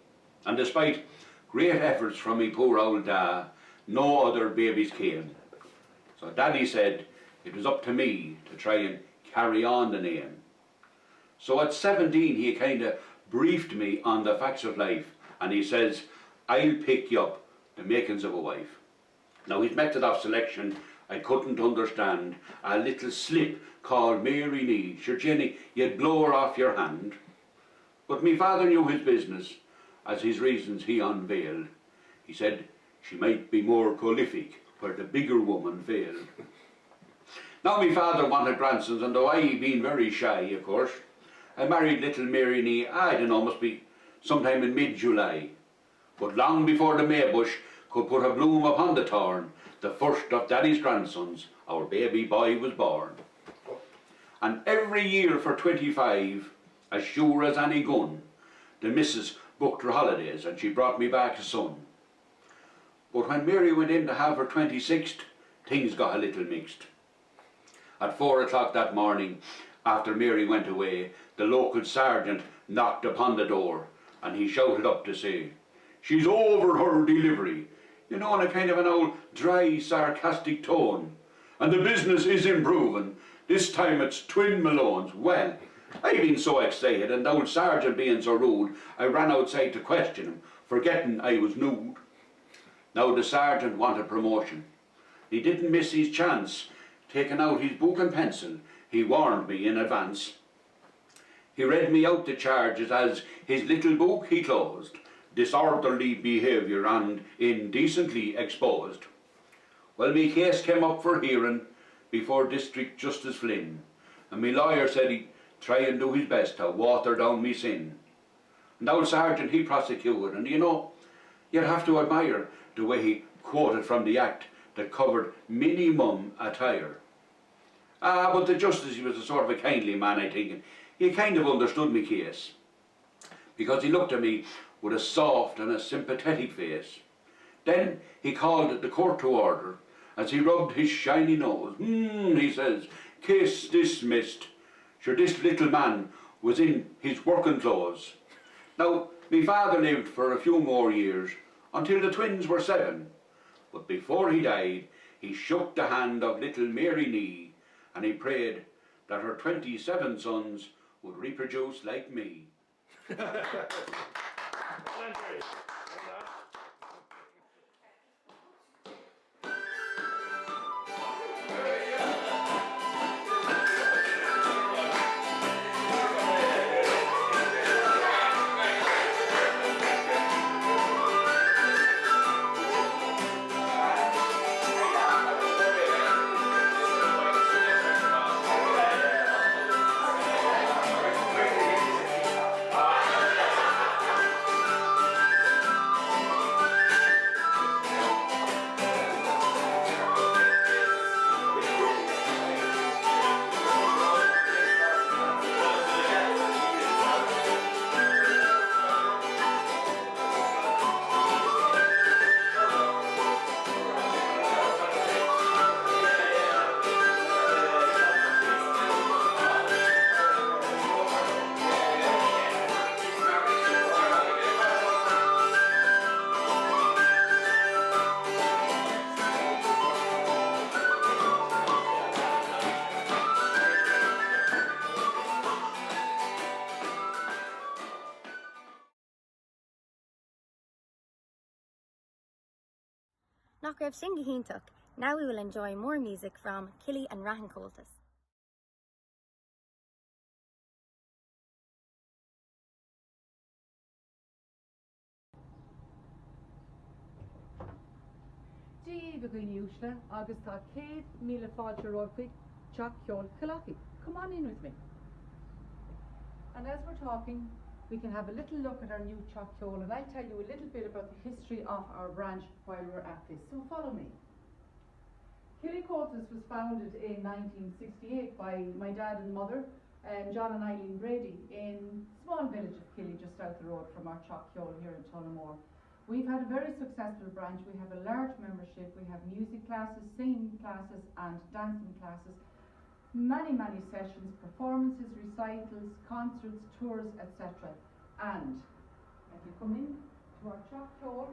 Speaker 12: and despite great efforts from me poor old da, no other babies came. So Daddy said it was up to me to try and carry on the name. So at 17 he kind of briefed me on the facts of life, and he says, I'll pick you up the makings of a wife. Now his method of selection I couldn't understand. A little slip called Mary Nee. Sure Jenny, you'd blow her off your hand. But me father knew his business, as his reasons he unveiled. He said she might be more prolific where the bigger woman failed. Now me father wanted grandsons, and though I been very shy, of course, I married little Mary Nee, I don't know, must be sometime in mid-July. But long before the Maybush could put a bloom upon the thorn, the first of Daddy's grandsons, our baby boy, was born. And every year for 25, as sure as any gun, the missus booked her holidays and she brought me back a son. But when Mary went in to have her 26th, things got a little mixed. At 4 o'clock that morning, after Mary went away, the local sergeant knocked upon the door and he shouted up to say, she's over her delivery, you know, in a kind of an old dry, sarcastic tone. And the business is improving. This time it's twin Malones. Well, I been so excited, and the old sergeant being so rude, I ran outside to question him, forgetting I was nude. Now the sergeant wanted promotion. He didn't miss his chance. Taking out his book and pencil, he warned me in advance. He read me out the charges as his little book he closed. Disorderly behaviour and indecently exposed. Well, me case came up for hearing before District Justice Flynn, and me lawyer said he'd try and do his best to water down me sin. And old sergeant he prosecuted, and you know, you'd have to admire the way he quoted from the act that covered minimum attire. But the justice, he was a sort of a kindly man, I think, and he kind of understood me case, because he looked at me with a soft and a sympathetic face. Then he called the court to order as he rubbed his shiny nose. He says, case dismissed. Sure, this little man was in his working clothes. Now, my father lived for a few more years, until the twins were 7. But before he died, he shook the hand of little Mary Nee, and he prayed that her 27 sons would reproduce like me.
Speaker 2: Yeah.
Speaker 1: Nach raibh sin gahíntaach, now we will enjoy more music from Killy and Rahan Comhaltas.
Speaker 13: Díomh go Uisle agus tá 100,000 fáilte roiigh Fleadh Cheoil Calachi. Come on in with me. And as we're talking, we can have a little look at our new Fleadh Cheoil, and I'll tell you a little bit about the history of our branch while we're at this. So follow me. Comhaltas was founded in 1968 by my dad and mother, John and Eileen Brady, in a small village of Killy just out the road from our Fleadh Cheoil here in Tullamore. We've had a very successful branch. We have a large membership. We have music classes, singing classes and dancing classes. Many sessions, performances, recitals, concerts, tours, etc. And if you come in to our Fleadh Cheoil,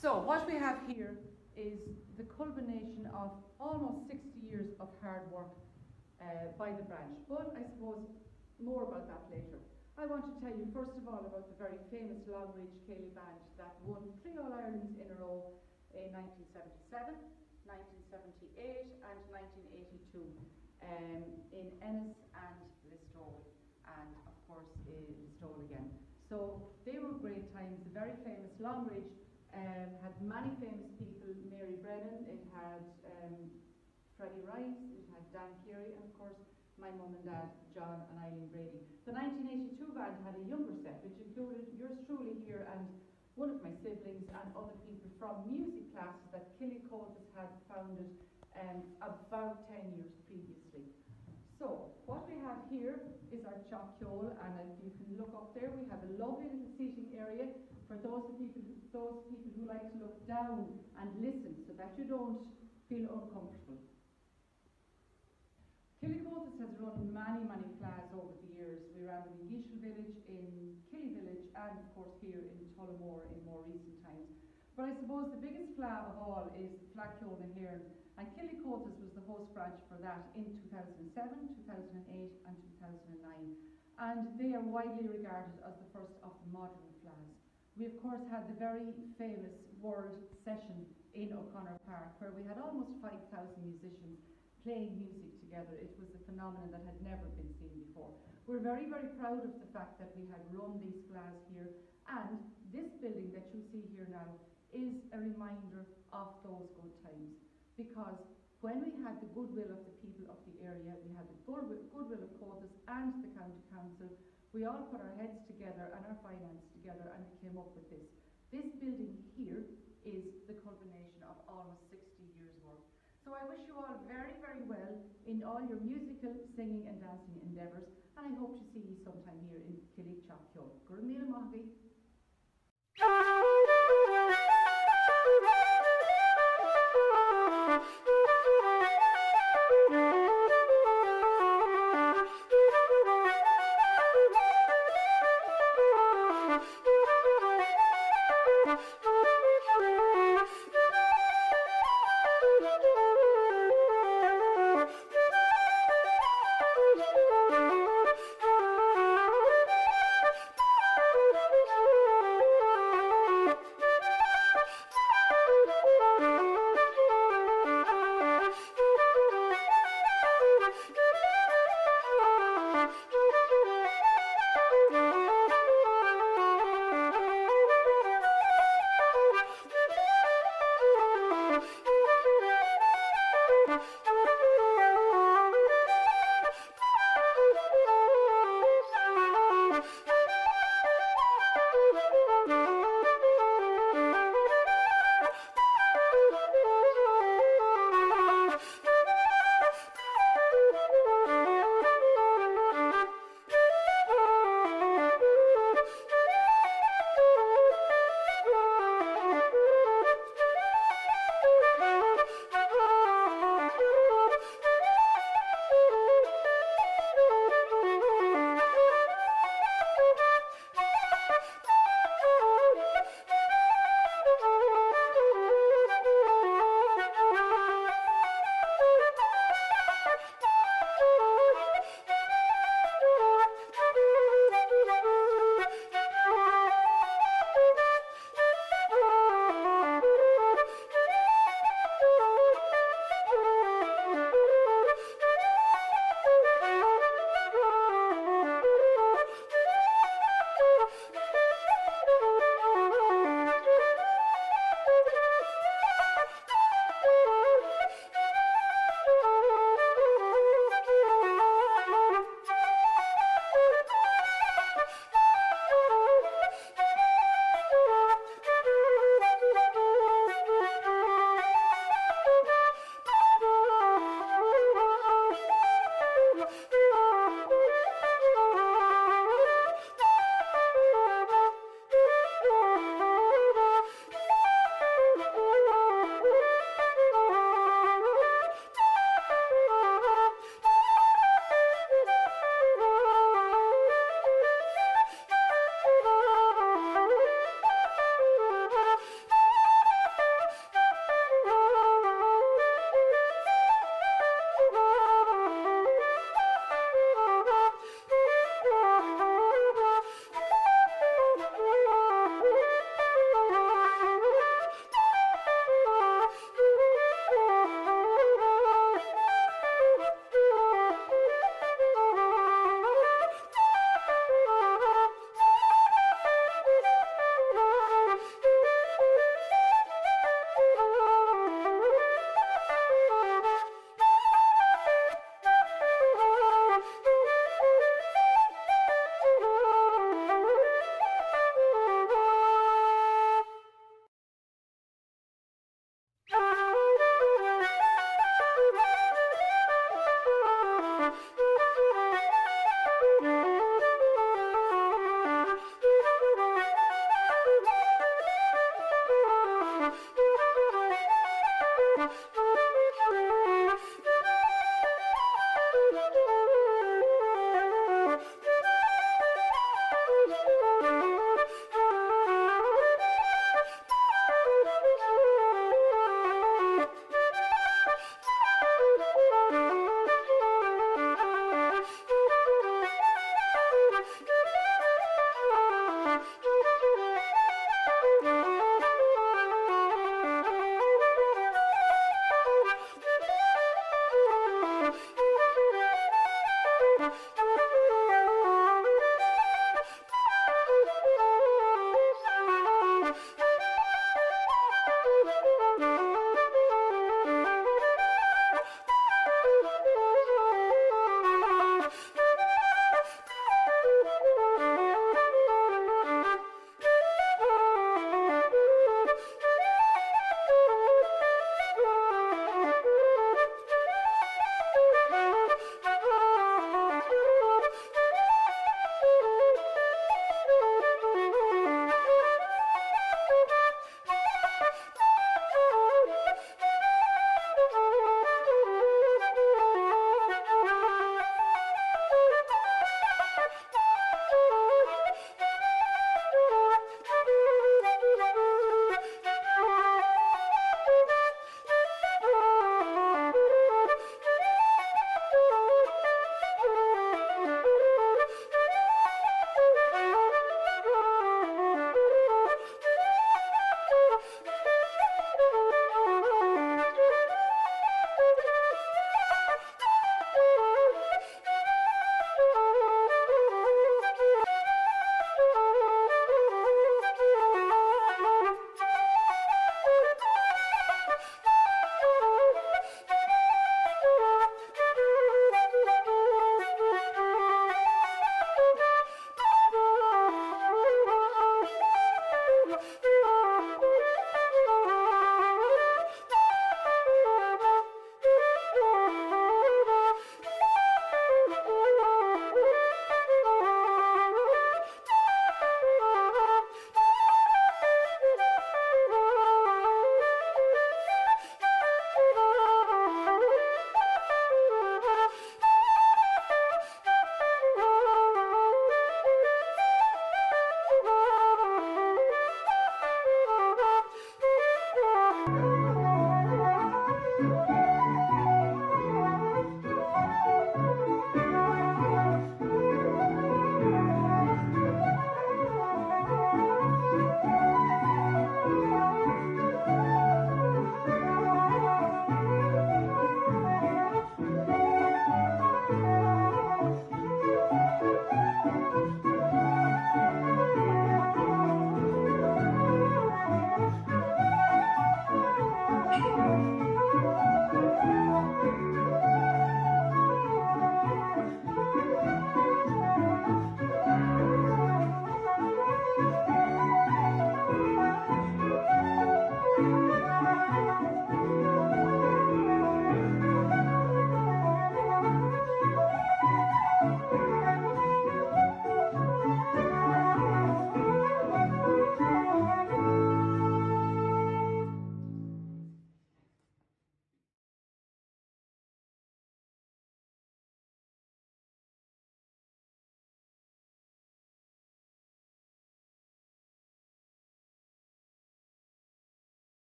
Speaker 13: so what we have here is the culmination of almost 60 years of hard work by the branch. But I suppose more about that later. I want to tell you first of all about the very famous Longreach Céilí band that won 3 All-Irelands in a row in 1977, 1978 and 1982 in Ennis and Listowel, and of course in Listowel again. So they were great times. The very famous Longreach had many famous people. Mary Brennan, it had Freddie Rice, it had Dan Cleary, and of course my mum and dad, John and Eileen Brady. The 1982 band had a younger set, which included yours truly here and one of my siblings and other people from music classes that Comhaltas had founded about 10 years previously. So what we have here is our Fleadh Cheoil, and if you can look up there, we have a lovely little seating area for those people who like to look down and listen so that you don't feel uncomfortable. Comhaltas has run many flags over the years. We ran them in Geishel village, in Killy village, and of course here in Tullamore in more recent times. But I suppose the biggest flag of all is the Fleadh Cheoil na hÉireann, and Comhaltas was the host branch for that in 2007, 2008 and 2009. And they are widely regarded as the first of the modern flags. We of course had the very famous World Session in O'Connor Park, where we had almost 5,000 musicians playing music together. It was a phenomenon that had never been seen before. We're very proud of the fact that we had run these flags here, and this building that you see here now is a reminder of those good times, because when we had the goodwill of the people of the area, we had the goodwill of Comhaltas and the County Council, we all put our heads together and our finance together and we came up with this. This building here is the culmination of almost 60 years' work. So I wish you all very well in all your musical, singing and dancing endeavours, and I hope to see you sometime here in Fleadh Cheoil. Gura míle maith.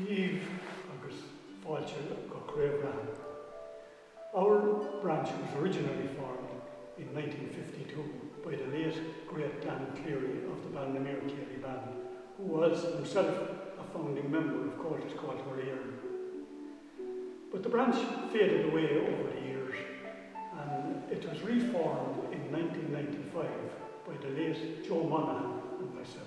Speaker 14: Fleadh agus Fleadh Cheoil go Craobh. Our branch was originally formed in 1952 by the late great Dan Cleary of the Ballinamere Ceoil Band, who was himself a founding member of Comhaltas Units. But the branch faded away over the years, and it was reformed in 1995 by the late Joe Monaghan and myself.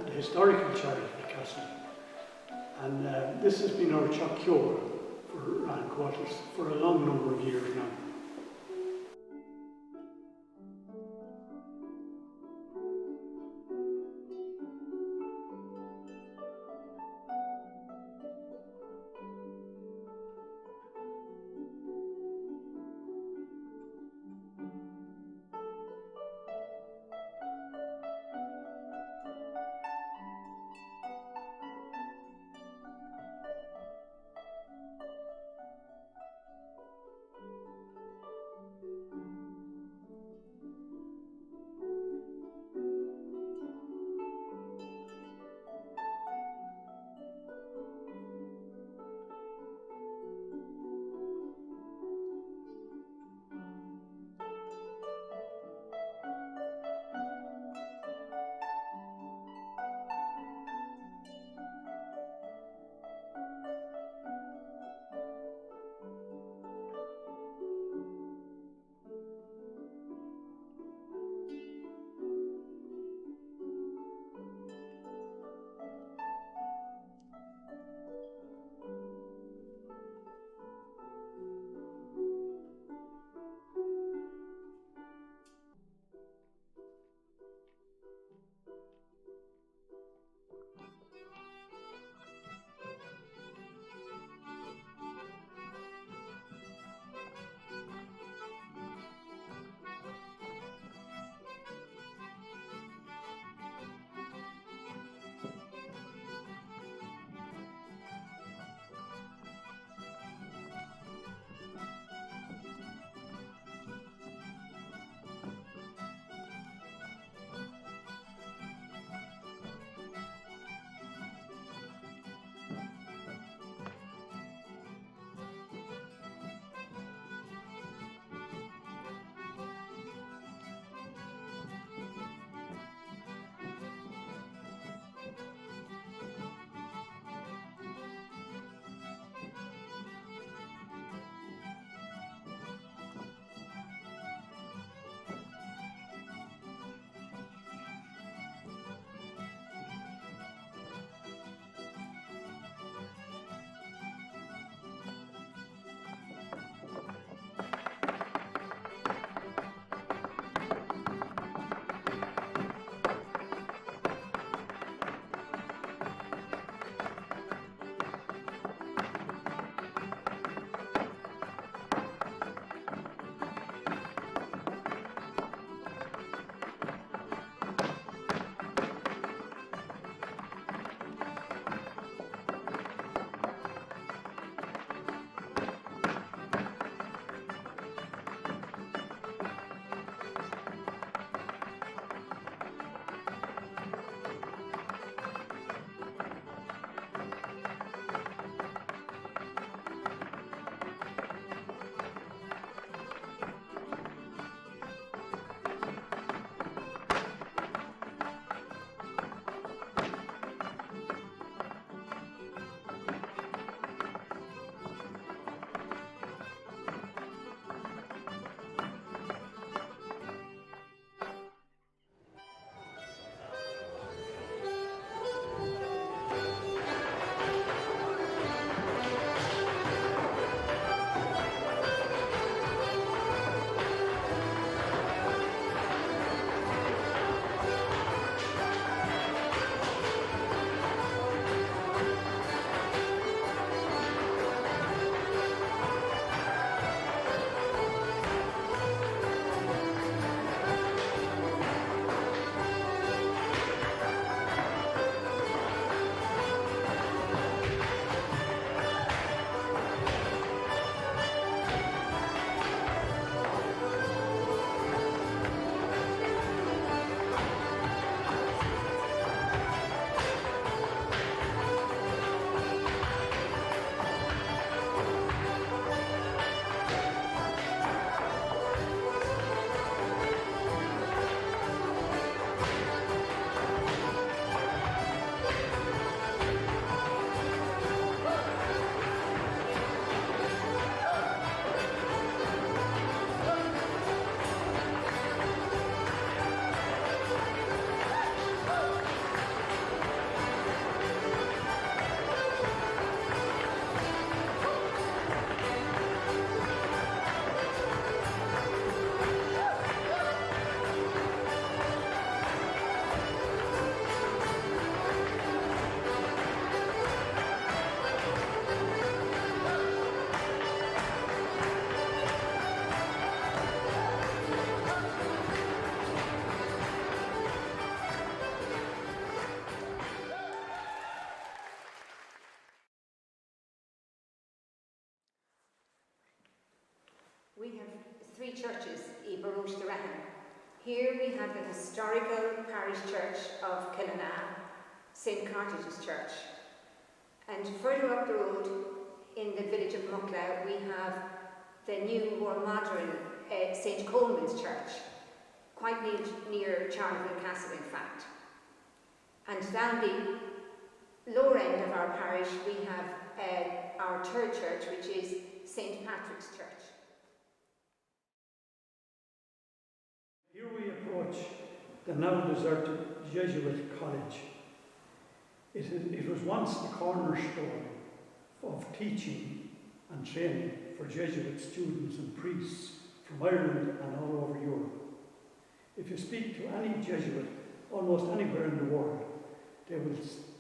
Speaker 14: The historical child of the castle, and this has been our Fleadh Cheoil for Comhaltas for a long number of years now.
Speaker 15: We have three churches in Baruch de Rahan. Here we have the historical parish church of Killanagh, St. Cartage's Church. And further up the road, in the village of Mucklow, we have the new, more modern St. Coleman's Church, quite near Charleville Castle, in fact. And down the lower end of our parish, we have our third church, which is St. Patrick's Church.
Speaker 14: Here we approach the now deserted Jesuit College. It was once the cornerstone of teaching and training for Jesuit students and priests from Ireland and all over Europe. If you speak to any Jesuit almost anywhere in the world, they will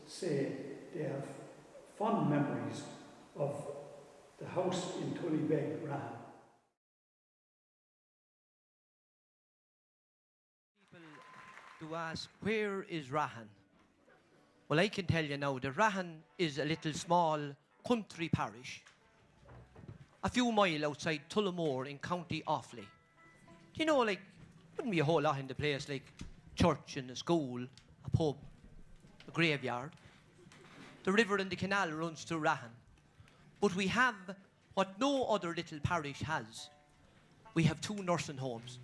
Speaker 14: say they have fond memories of the house in Tullybeg, Rahan.
Speaker 16: To ask, where is Rahan? Well, I can tell you now that Rahan is a little small country parish, a few miles outside Tullamore in County Offaly. You know, like, wouldn't be a whole lot in the place, like church and a school, a pub, a graveyard. The river and the canal runs through Rahan. But we have what no other little parish has. We have 2 nursing homes.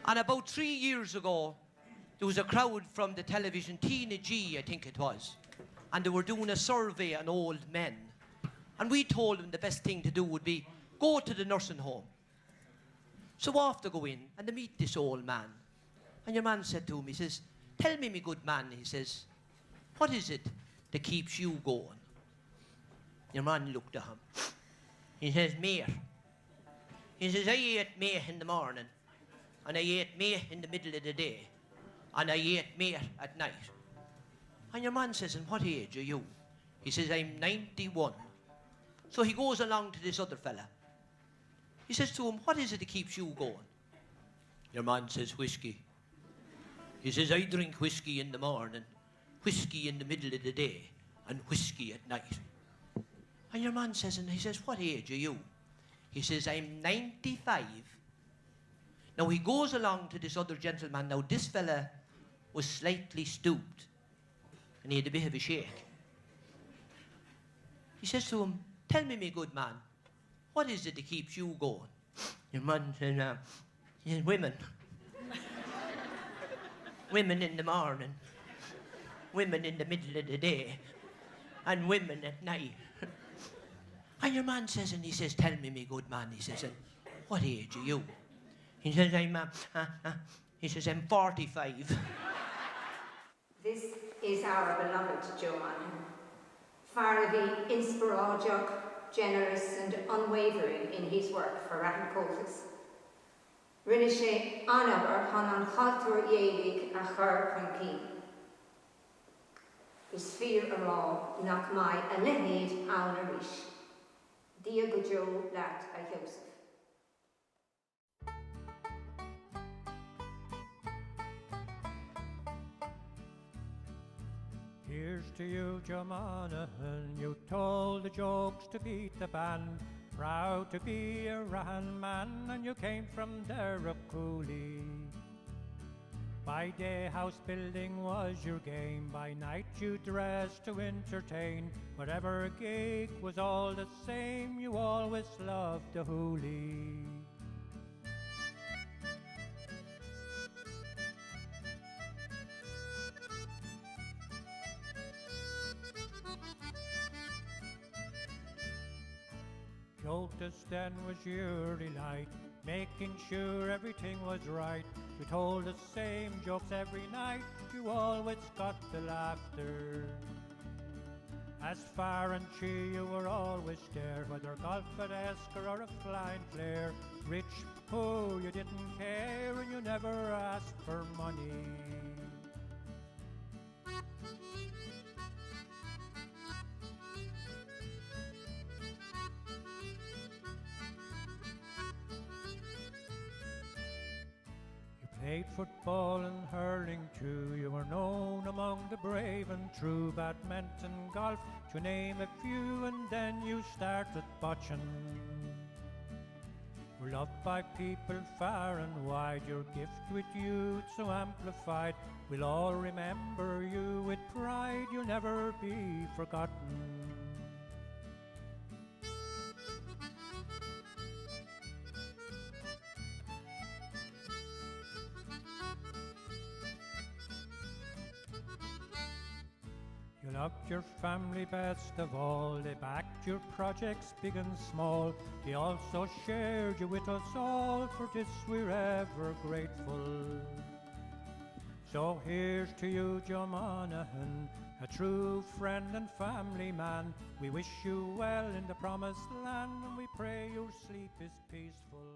Speaker 16: And about 3 years ago, there was a crowd from the television, Tina G, I think it was, and they were doing a survey on old men. And we told them the best thing to do would be go to the nursing home. So off they go in, and they meet this old man. And your man said to him, he says, tell me, me good man, he says, what is it that keeps you going? Your man looked at him. He says, mate. He says, I ate mate in the morning, and I ate mate in the middle of the day, and I ate mate at night. And your man says, and what age are you? He says, I'm 91. So he goes along to this other fella. He says to him, what is it that keeps you going? Your man says, whiskey. He says, I drink whiskey in the morning, whiskey in the middle of the day, and whiskey at night. And your man says, and he says, what age are you? He says, I'm 95. Now he goes along to this other gentleman. Now this fella was slightly stooped, and he had a bit of a shake. He says to him, tell me, me good man, what is it that keeps you going? Your man says, women. Women in the morning, women in the middle of the day, and women at night. And your man says, and he says, tell me, me good man, he says, and what age are you? He says, I'm 45.
Speaker 15: This is our beloved Joanne. Faraday, inspirational, generous and unwavering in his work for Rahan Comhaltas. Rinne sé anabar han an chaltar dhéig a chur chun cín. Is fear ará nach mai a lehéad ann a ríis. Dia go jo leat a Joseph.
Speaker 17: Here's to you, Jomana, and you told the jokes to beat the band. Proud to be a Rahan man, and you came from Derrickooley. By day house building was your game, by night you dressed to entertain. Whatever gig was all the same, you always loved the hoolie. Comhaltas then was your delight, making sure everything was right. You told the same jokes every night, you always got the laughter. As far and tree you were always there, whether golf at Esker or a flying flare. Rich, poor, you didn't care, and you never asked for money. played football and hurling too. You were known among the brave and true. Badminton, golf, to name a few, and then you started botching. We're loved by people far and wide. Your gift with youth so amplified. We'll all remember you with pride. You'll never be forgotten. You loved your family best of all. They backed your projects big and small. They also shared you with us all. For this we're ever grateful. So here's to you, Joe Monaghan, a true friend and family man. We wish you well in the promised land, and we pray your sleep is peaceful.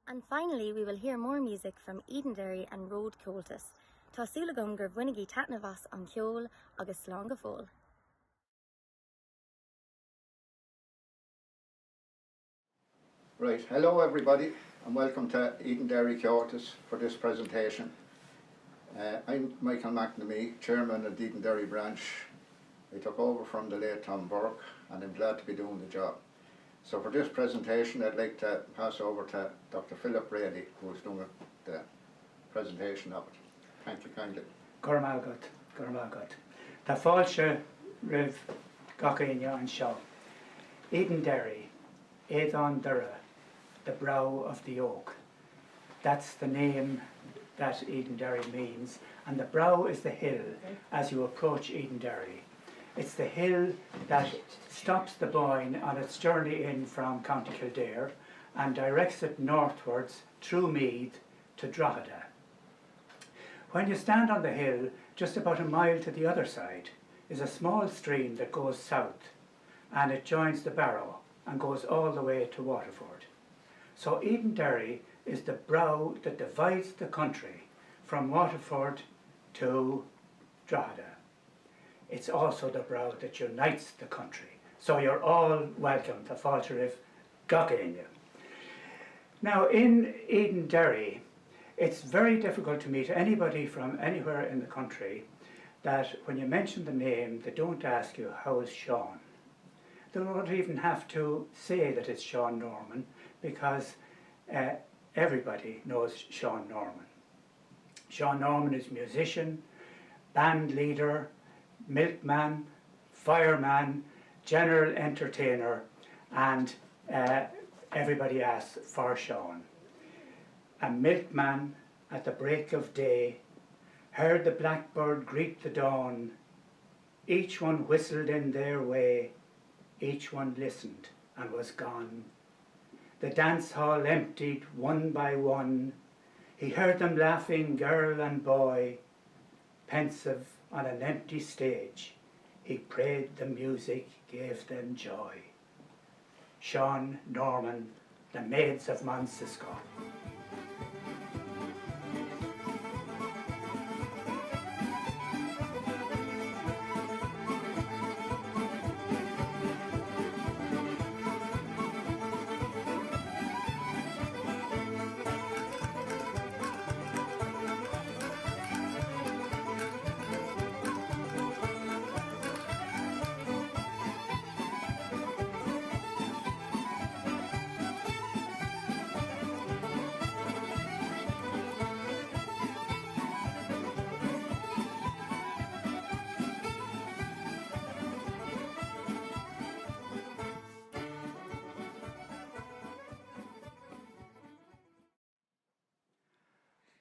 Speaker 1: And finally, we will hear more music from Edenderry and Road Comhaltas. Tá súla gom gur bhuinigí tatnavas an Cheoil agus slán go fóil.
Speaker 18: Right, hello everybody and welcome to Edenderry Comhaltas for this presentation. I'm Michael McNamee, Chairman of the Edenderry branch. I took over from the late Tom Burke and I'm glad to be doing the job. So for this presentation I'd like to pass over to Dr. Philip Brady, who is doing the presentation of it. Thank you kindly.
Speaker 19: Gormalgot. Tá fáilte rih gacaine an seo. Edenderry, Éadán Dura, the brow of the oak. That's the name that Edenderry means, and the brow is the hill as you approach Edenderry. It's the hill that stops the Boyne on its journey in from County Kildare and directs it northwards through Meath to Drogheda. When you stand on the hill, just about a mile to the other side, is a small stream that goes south, and it joins the Barrow. and goes all the way to Waterford. So Edenderry is the brow that divides the country from Waterford to Drogheda. It's also the brow that unites the country. So you're all welcome to Fáilte Gacainne. Now in Edenderry, it's very difficult to meet anybody from anywhere in the country that when you mention the name, they don't ask you, how is Sean? They don't even have to say that it's Sean Norman, because everybody knows Sean Norman. Sean Norman is musician, band leader, milkman, fireman, general entertainer, and everybody asks for Sean. A milkman at the break of day, heard the blackbird greet the dawn, each one whistled in their way, each one listened and was gone. The dance hall emptied one by one, he heard them laughing, girl and boy, pensive on an empty stage, he prayed the music gave them joy. Sean Norman, the Maids of Monsisco.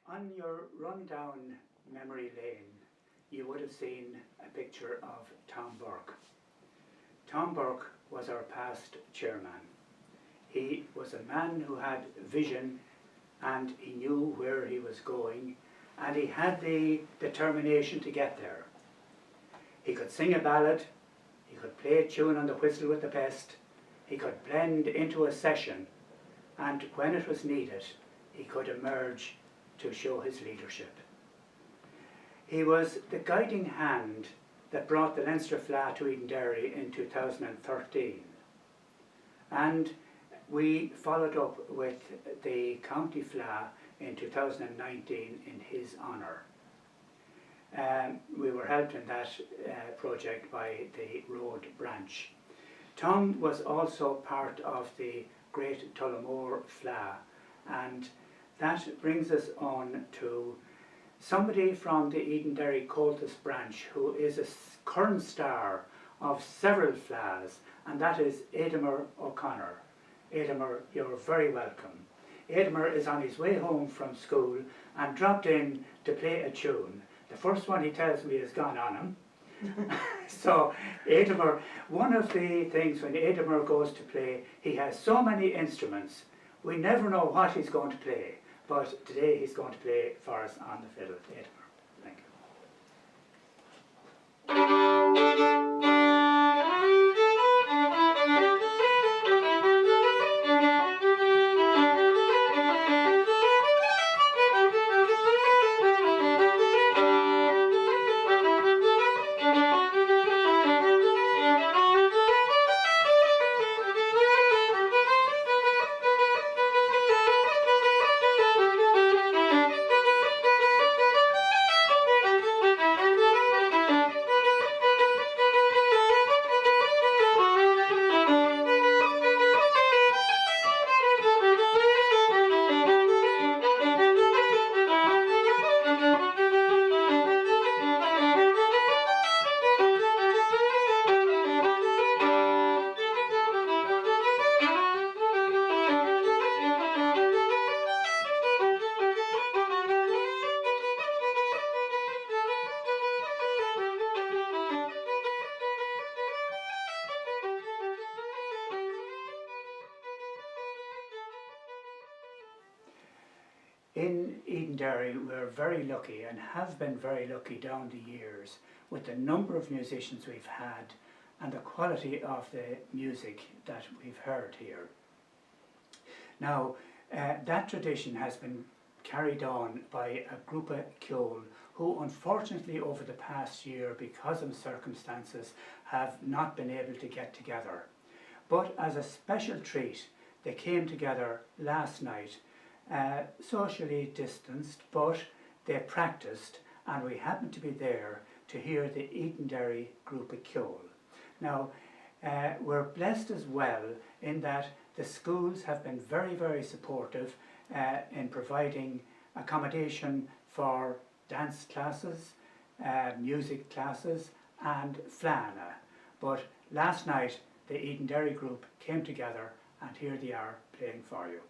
Speaker 19: On your run down memory lane, you would have seen a picture of Tom Burke. Tom Burke was our past chairman. He was a man who had vision and he knew where he was going and he had the determination to get there. He could sing a ballad, he could play a tune on the whistle with the best, he could blend into a session, and when it was needed, he could emerge to show his leadership. He was the guiding hand that brought the Leinster Fleadh to Edenderry in 2013. And we followed up with the County Fleadh in 2019 in his honour. We were helped in that project by the Road branch. Tom was also part of the Great Tullamore Fleadh, and that brings us on to somebody from the Edenderry Comhaltas branch who is a current star of several Fleadhs, and that is Edamer O'Connor. Edamer, you're very welcome. Edamer is on his way home from school and dropped in to play a tune. The first one he tells me has gone on him. So Edamer, one of the things when Edamer goes to play, he has so many instruments, we never know what he's going to play. But today he's going to play for us on the fiddle. Edamer, thank you. In Edenderry we're very lucky and have been very lucky down the years with the number of musicians we've had and the quality of the music that we've heard here. Now, that tradition has been carried on by a group of Cheoil who unfortunately over the past year, because of circumstances, have not been able to get together. But as a special treat, they came together last night, socially distanced, but they practiced, and we happened to be there to hear the Edenderry group of Cheoil. Now, we're blessed as well in that the schools have been very, very supportive in providing accommodation for dance classes, music classes and flana. But last night the Edenderry group came together, and here they are playing for you.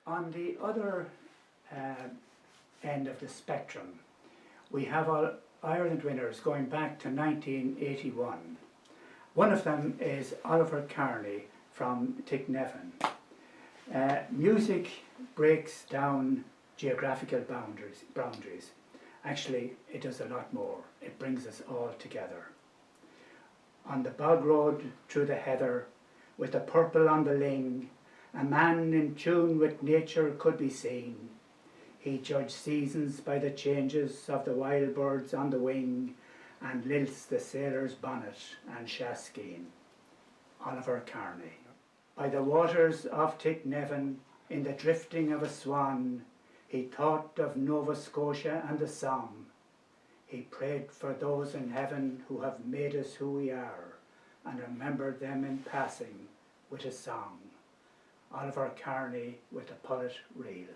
Speaker 19: On the other end of the spectrum, we have all Ireland winners going back to 1981. One of them is Oliver Carney from Ticknevin. Music breaks down geographical boundaries. Actually, it does a lot more. It brings us all together. On the bog road through the heather, with the purple on the ling, a man in tune with nature could be seen. He judged seasons by the changes of the wild birds on the wing, and lilts the sailor's bonnet and shaskeen. Oliver Carney. By the waters of Ticknevin, in the drifting of a swan, he thought of Nova Scotia and the Somme. He prayed for those in heaven who have made us who we are, and remembered them in passing with a song. Oliver Carney with a pullet reel.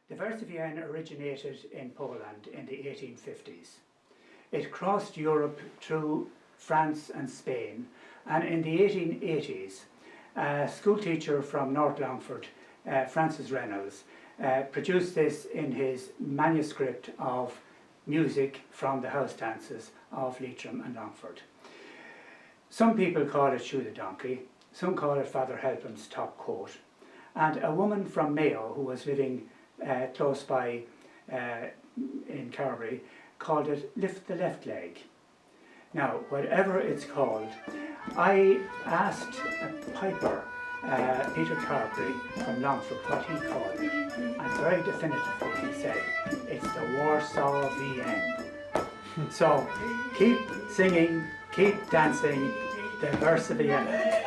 Speaker 19: The Versivienne originated in Poland in the 1850s. It crossed Europe through France and Spain And in the 1880s, a school teacher from North Longford, Francis Reynolds, produced this in his manuscript of music from the house dances of Leitrim and Longford. Some people call it Shoe the Donkey, some call it Father Helpham's Top Coat, and a woman from Mayo who was living close by in Carbery called it Lift the Left Leg. Now, whatever it's called, I asked a piper, Peter Carbery from Longford, what he called it, and very definitively he said, it's the Warsaw VN. So, keep singing, keep dancing, the verse of Vienna.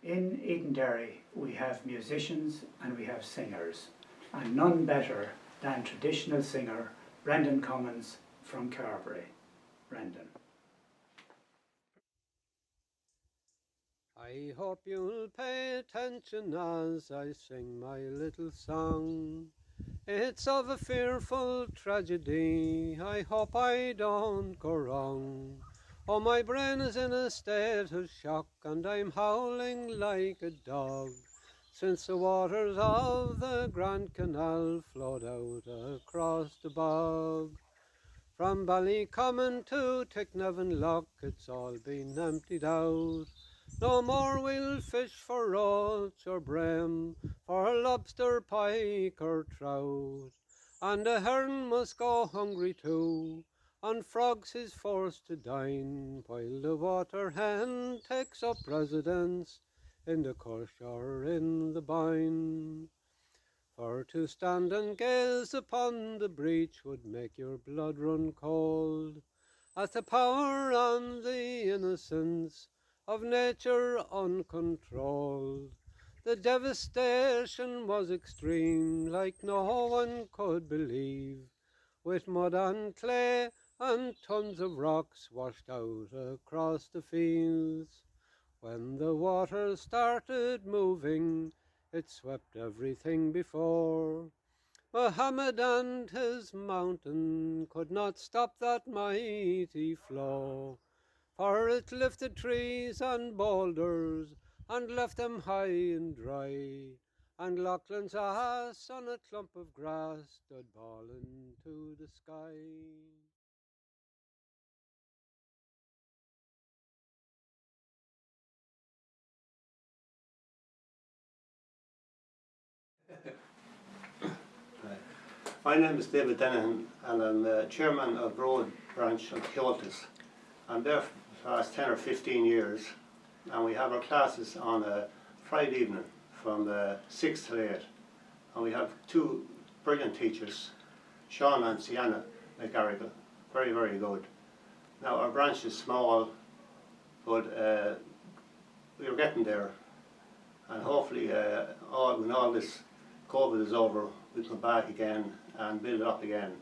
Speaker 19: In Edenderry we have musicians and we have singers, and none better than traditional singer Brendan Cummins from Carbery. Brendan.
Speaker 20: I hope you'll pay attention as I sing my little song. It's of a fearful tragedy, I hope I don't go wrong. Oh, my brain is in a state of shock and I'm howling like a dog, since the waters of the Grand Canal flowed out across the bog. From Ballycommon to Ticknevin Loch, it's all been emptied out. No more we'll fish for roach or bream, for lobster, pike or trout. And the hearn must go hungry too, on frogs he's forced to dine, while the water hen takes up residence in the Cush or in the Bine. For to stand and gaze upon the breach would make your blood run cold, as the power and the innocence of nature uncontrolled. The devastation was extreme, like no one could believe, with mud and clay and tons of rocks washed out across the fields. When the water started moving, it swept everything before. Mohammed and his mountain could not stop that mighty flow, for it lifted trees and boulders and left them high and dry, and Laughlin's ass on a clump of grass stood bawling to the sky.
Speaker 21: My name is David Dennehan and I'm the chairman of Broad branch of Comhaltas. I'm there for the last 10 or 15 years, and we have our classes on a Friday evening from 6 to 8. And we have two brilliant teachers, Sean and Sienna McGarrigle, very, very good. Now our branch is small, but we're getting there, and hopefully when all this COVID is over, we'll come back again and build it up again.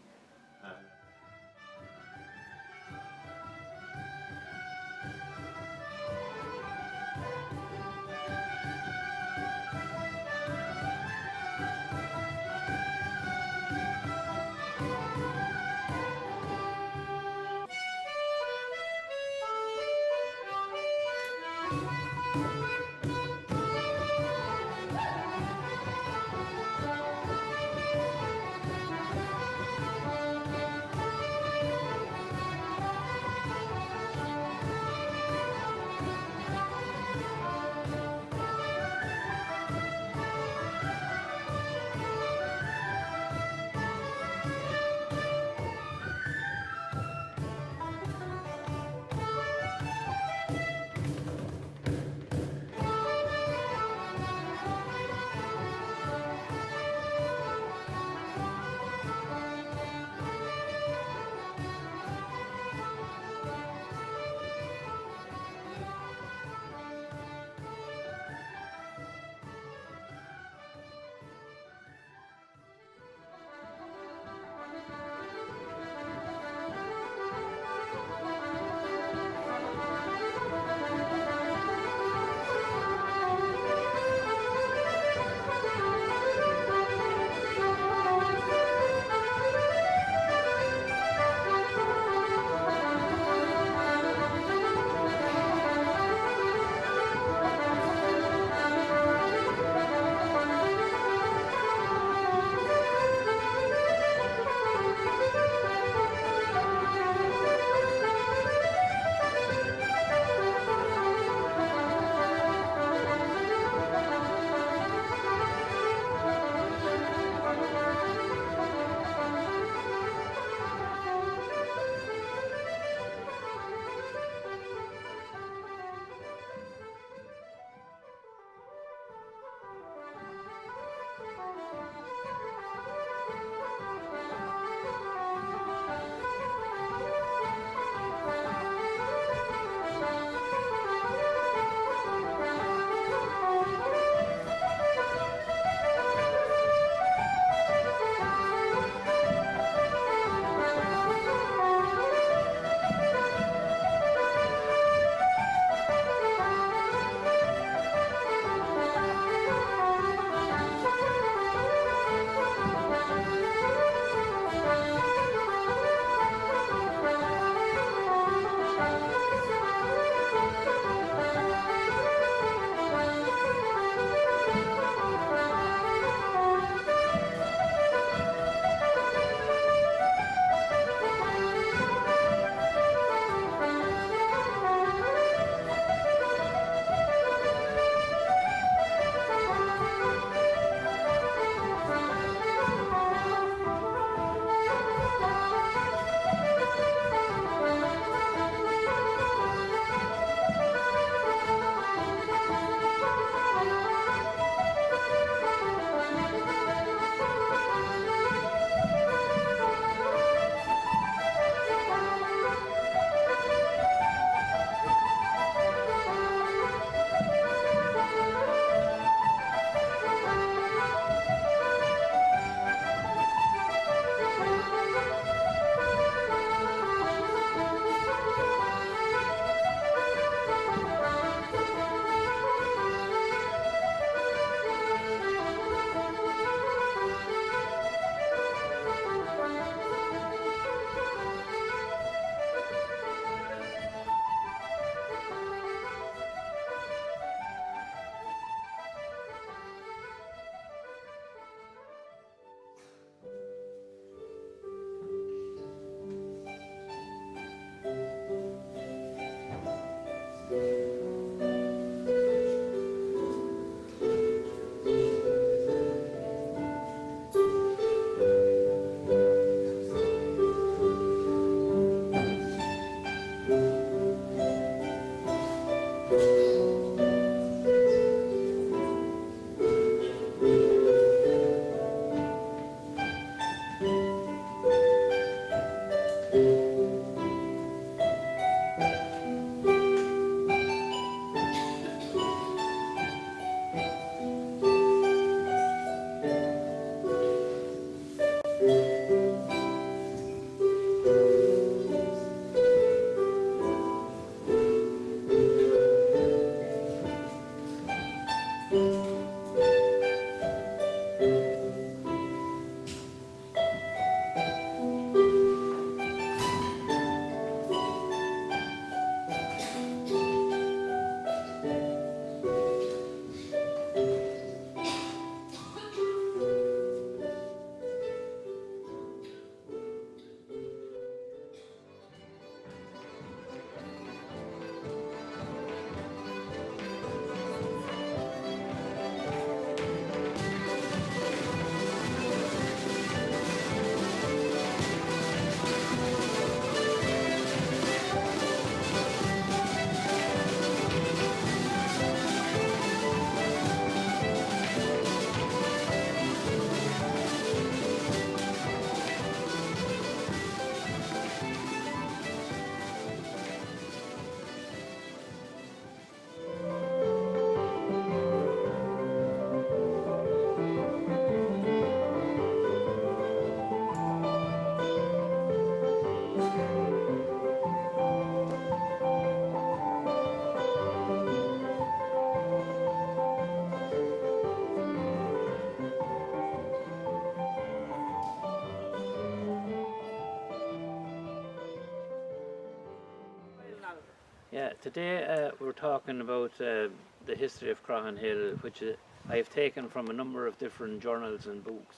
Speaker 3: Yeah, today we're talking about the history of Croghan Hill, which I've taken from a number of different journals and books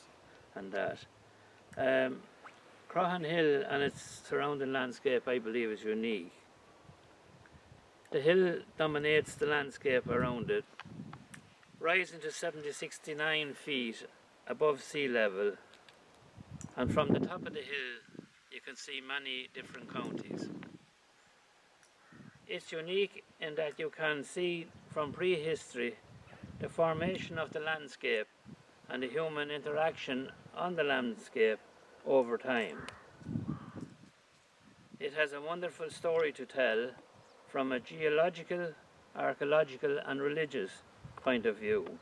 Speaker 3: and that. Croghan Hill and its surrounding landscape, I believe, is unique. The hill dominates the landscape around it, rising to 69 feet above sea level, and from the top of the hill you can see many different counties. It's unique in that you can see from prehistory the formation of the landscape and the human interaction on the landscape over time. It has a wonderful story to tell from a geological, archaeological and religious point of view.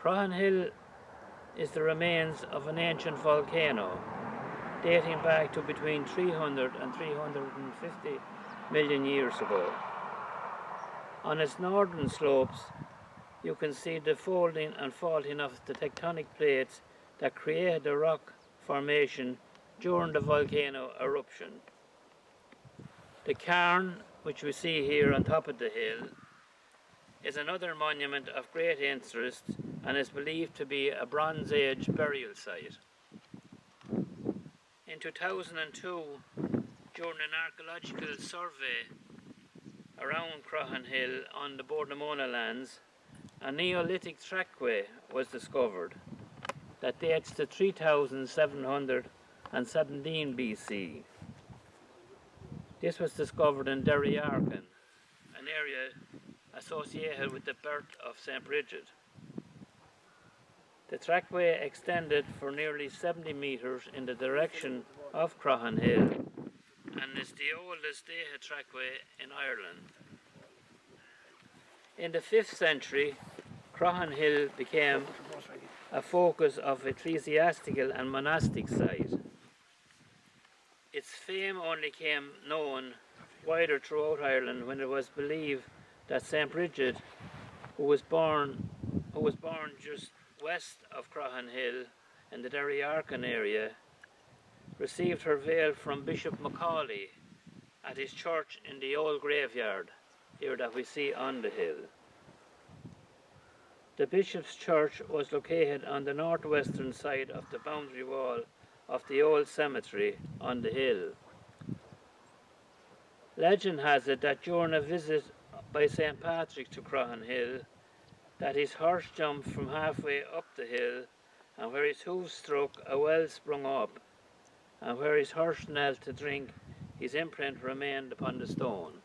Speaker 3: Croghan Hill is the remains of an ancient volcano dating back to between 300 and 350 million years ago. On its northern slopes you can see the folding and faulting of the tectonic plates that created the rock formation during the volcano eruption. The cairn, which we see here on top of the hill, is another monument of great interest and is believed to be a Bronze Age burial site. In 2002, during an archaeological survey around Croghan Hill on the Bordemona lands, a Neolithic trackway was discovered that dates to 3717 BC. This was discovered in Derryarkin, an area associated with the birth of St. Bridget. The trackway extended for nearly 70 metres in the direction of Croghan Hill and is the oldest day trackway in Ireland. In the 5th century, Croghan Hill became a focus of ecclesiastical and monastic site. Its fame only came known wider throughout Ireland when it was believed that St. Bridget, who was born just west of Croghan Hill in the Derryarkin area, received her veil from Bishop Macaulay at his church in the old graveyard here that we see on the hill. The bishop's church was located on the northwestern side of the boundary wall of the old cemetery on the hill. Legend has it that during a visit by St. Patrick to Croghan Hill, that his horse jumped from halfway up the hill, and where his hooves struck, a well sprung up, and where his horse knelt to drink, his imprint remained upon the stone.